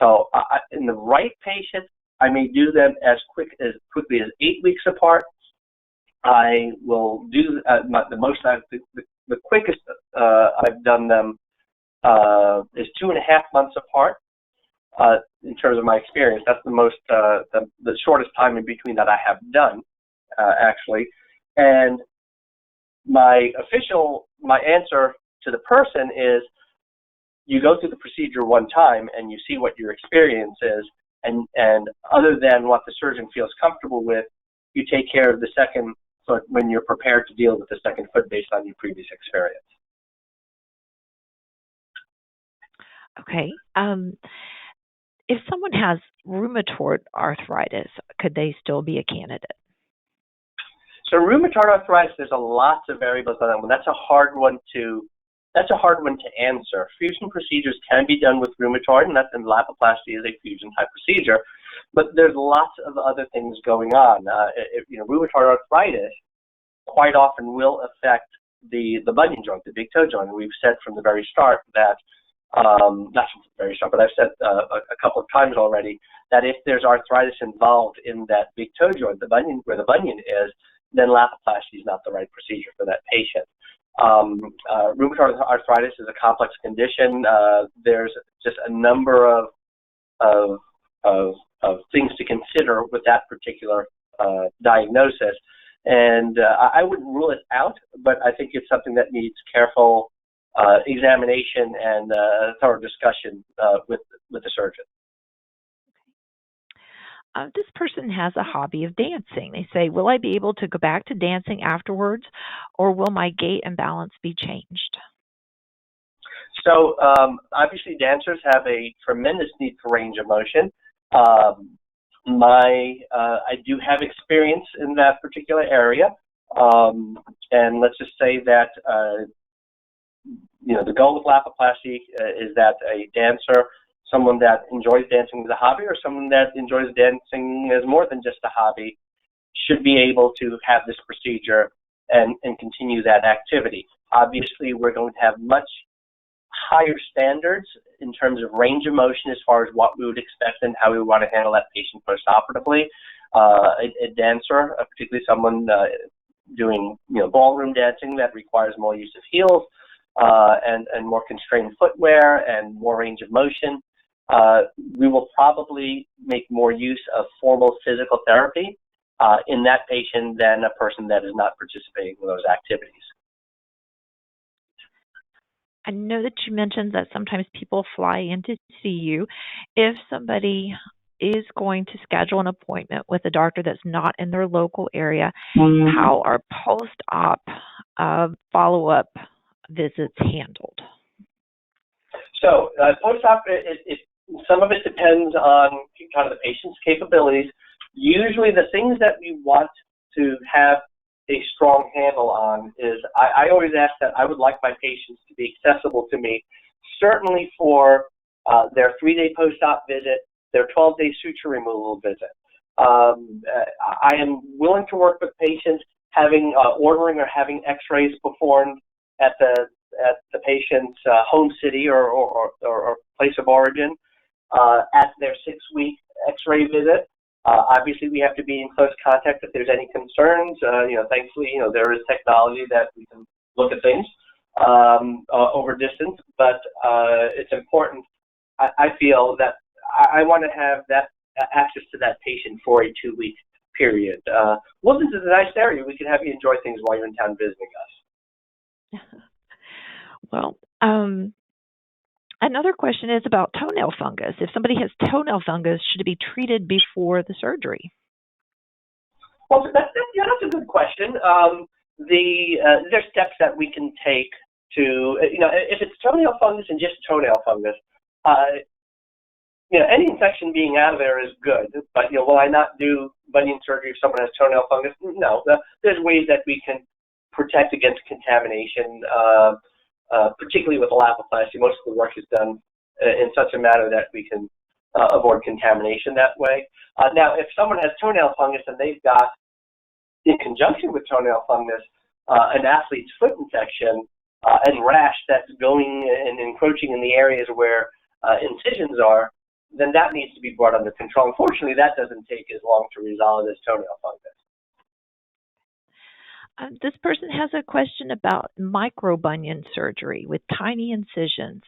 So in the right patient, I may do them as quickly as 8 weeks apart. I will do the quickest I've done them is 2.5 months apart. In terms of my experience, that's the most the shortest time in between that I have done, actually. And my answer to the person is, you go through the procedure one time and you see what your experience is, and other than what the surgeon feels comfortable with, you take care of the second foot when you're prepared to deal with the second foot based on your previous experience. Okay. If someone has rheumatoid arthritis, could they still be a candidate? So rheumatoid arthritis, there's lots of variables on that one. That's a hard one to answer. Fusion procedures can be done with rheumatoid, and Lapiplasty is a fusion type procedure. But there's lots of other things going on. Rheumatoid arthritis quite often will affect the bunion joint, the big toe joint. We've said from the very start that, not from the very start, but I've said a couple of times already that if there's arthritis involved in that big toe joint, the bunion, where the bunion is, then Lapiplasty is not the right procedure for that patient. Rheumatoid arthritis is a complex condition. There's just a number of things to consider with that particular diagnosis. And I wouldn't rule it out, but I think it's something that needs careful examination and thorough discussion with the surgeon. This person has a hobby of dancing. They say, will I be able to go back to dancing afterwards, or will my gait and balance be changed? So obviously dancers have a tremendous need for range of motion. I do have experience in that particular area, and let's just say that the goal with Lapiplasty is that a dancer, someone that enjoys dancing as a hobby, or someone that enjoys dancing as more than just a hobby, should be able to have this procedure and continue that activity. Obviously, we're going to have much higher standards in terms of range of motion as far as what we would expect and how we want to handle that patient postoperatively. A dancer, particularly someone doing ballroom dancing that requires more use of heels and more constrained footwear and more range of motion, we will probably make more use of formal physical therapy in that patient than a person that is not participating in those activities. I know that you mentioned that sometimes people fly in to see you. If somebody is going to schedule an appointment with a doctor that's not in their local area, how are post-op follow-up visits handled? So post-op, some of it depends on kind of the patient's capabilities. Usually the things that we want to have a strong handle on is, I always ask that I would like my patients to be accessible to me, certainly for their 3-day post-op visit, their 12-day suture removal visit. I am willing to work with patients ordering or having x-rays performed at the patient's home city or place of origin at their 6-week x-ray visit. Obviously, we have to be in close contact if there's any concerns. Thankfully, there is technology that we can look at things over distance, but it's important. I feel that I want to have that access to that patient for a 2-week period. Woodlands is a nice area. We can have you enjoy things while you're in town visiting us. Well, another question is about toenail fungus. If somebody has toenail fungus, should it be treated before the surgery? Well, that's a good question. There's steps that we can take to, if it's toenail fungus and just toenail fungus, any infection being out of there is good. But, will I not do bunion surgery if someone has toenail fungus? No. There's ways that we can protect against contamination, particularly with Lapiplasty. Most of the work is done in such a manner that we can avoid contamination that way. Now, if someone has toenail fungus and they've got, in conjunction with toenail fungus, an athlete's foot infection and rash that's going and encroaching in the areas where incisions are, then that needs to be brought under control. Unfortunately, that doesn't take as long to resolve as toenail fungus. This person has a question about microbunion surgery with tiny incisions.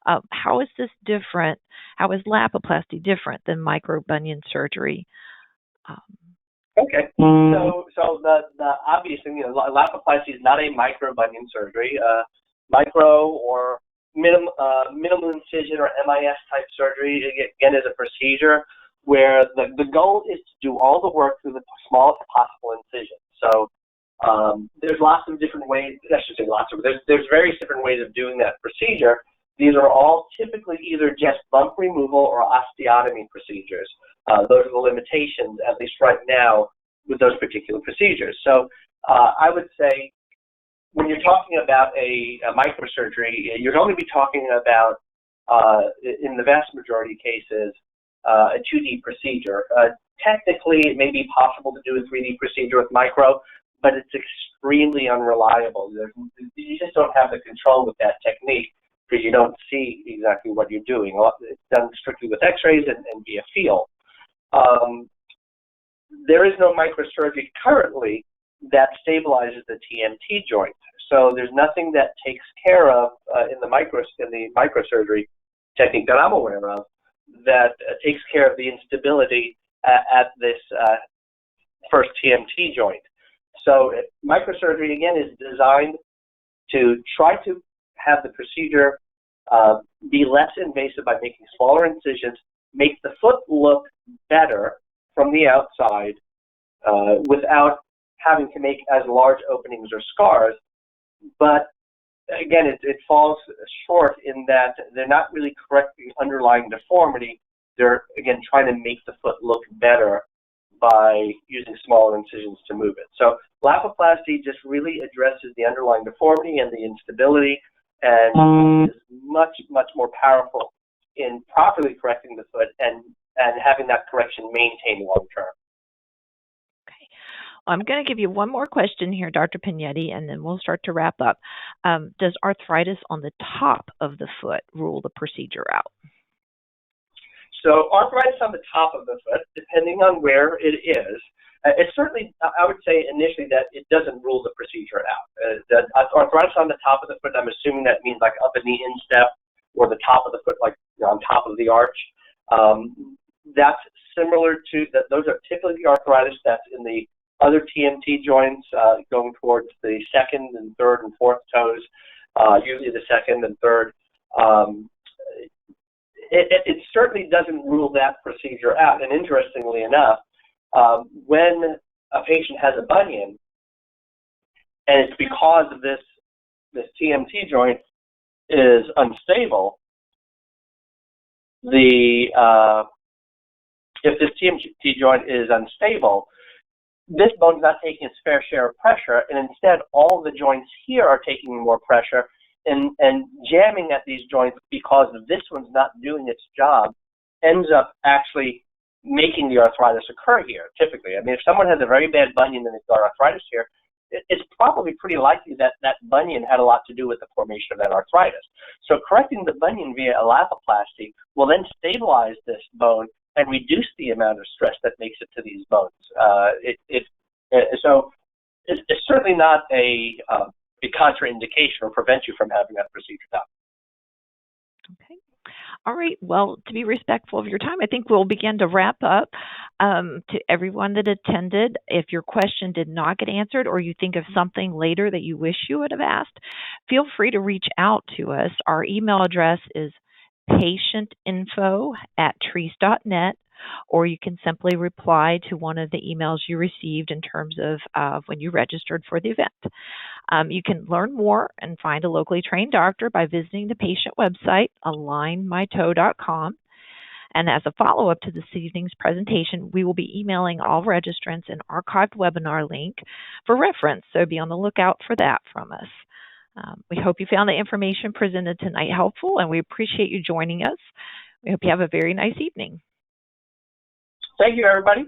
How is this different? How is Lapiplasty different than microbunion surgery? Okay, so the obviously, Lapiplasty is not a microbunion surgery. Micro or minimal incision or MIS type surgery, again, is a procedure where the goal is to do all the work through the smallest possible incision. So there's lots of different ways, I should say lots of, there's various different ways of doing that procedure. These are all typically either just bump removal or osteotomy procedures. Those are the limitations, at least right now, with those particular procedures. So I would say when you're talking about a microsurgery, you're going to be talking about, in the vast majority of cases, a 2D procedure. Technically, it may be possible to do a 3D procedure with micro, but it's extremely unreliable. You just don't have the control with that technique because you don't see exactly what you're doing. It's done strictly with x-rays and via feel. There is no microsurgery currently that stabilizes the TMT joint. So there's nothing that takes care of in the microsurgery technique that I'm aware of that takes care of the instability at this first TMT joint. So microsurgery, again, is designed to try to have the procedure be less invasive by making smaller incisions, make the foot look better from the outside without having to make as large openings or scars. But again, it falls short in that they're not really correcting underlying deformity. They're, again, trying to make the foot look better by using smaller incisions to move it. So Lapiplasty just really addresses the underlying deformity and the instability and is much, much more powerful in properly correcting the foot and having that correction maintained long term. Okay. I'm going to give you one more question here, Dr. Pignetti, and then we'll start to wrap up. Does arthritis on the top of the foot rule the procedure out? So arthritis on the top of the foot, depending on where it is, it's certainly, I would say initially that it doesn't rule the procedure out. The arthritis on the top of the foot, I'm assuming that means like up in the instep or the top of the foot, like on top of the arch. That's similar to, those are typically arthritis that's in the other TMT joints going towards the second and third and fourth toes, usually the second and third. It certainly doesn't rule that procedure out. And interestingly enough, when a patient has a bunion, and it's because of this TMT joint is unstable, if this TMT joint is unstable, this bone's not taking its fair share of pressure, and instead all the joints here are taking more pressure and jamming at these joints because this one's not doing its job, ends up actually making the arthritis occur here, typically. I mean, if someone has a very bad bunion and they've got arthritis here, it's probably pretty likely that that bunion had a lot to do with the formation of that arthritis. So correcting the bunion via a Lapiplasty will then stabilize this bone and reduce the amount of stress that makes it to these bones. So it's certainly not a contraindication or prevent you from having that procedure done. Okay. All right. Well, to be respectful of your time, I think we'll begin to wrap up. To everyone that attended, if your question did not get answered or you think of something later that you wish you would have asked, feel free to reach out to us. Our email address is patientinfo@trees.net, or you can simply reply to one of the emails you received in terms of when you registered for the event. You can learn more and find a locally trained doctor by visiting the patient website, alignmytoe.com. And as a follow-up to this evening's presentation, we will be emailing all registrants an archived webinar link for reference, so be on the lookout for that from us. We hope you found the information presented tonight helpful, and we appreciate you joining us. We hope you have a very nice evening. Thank you, everybody.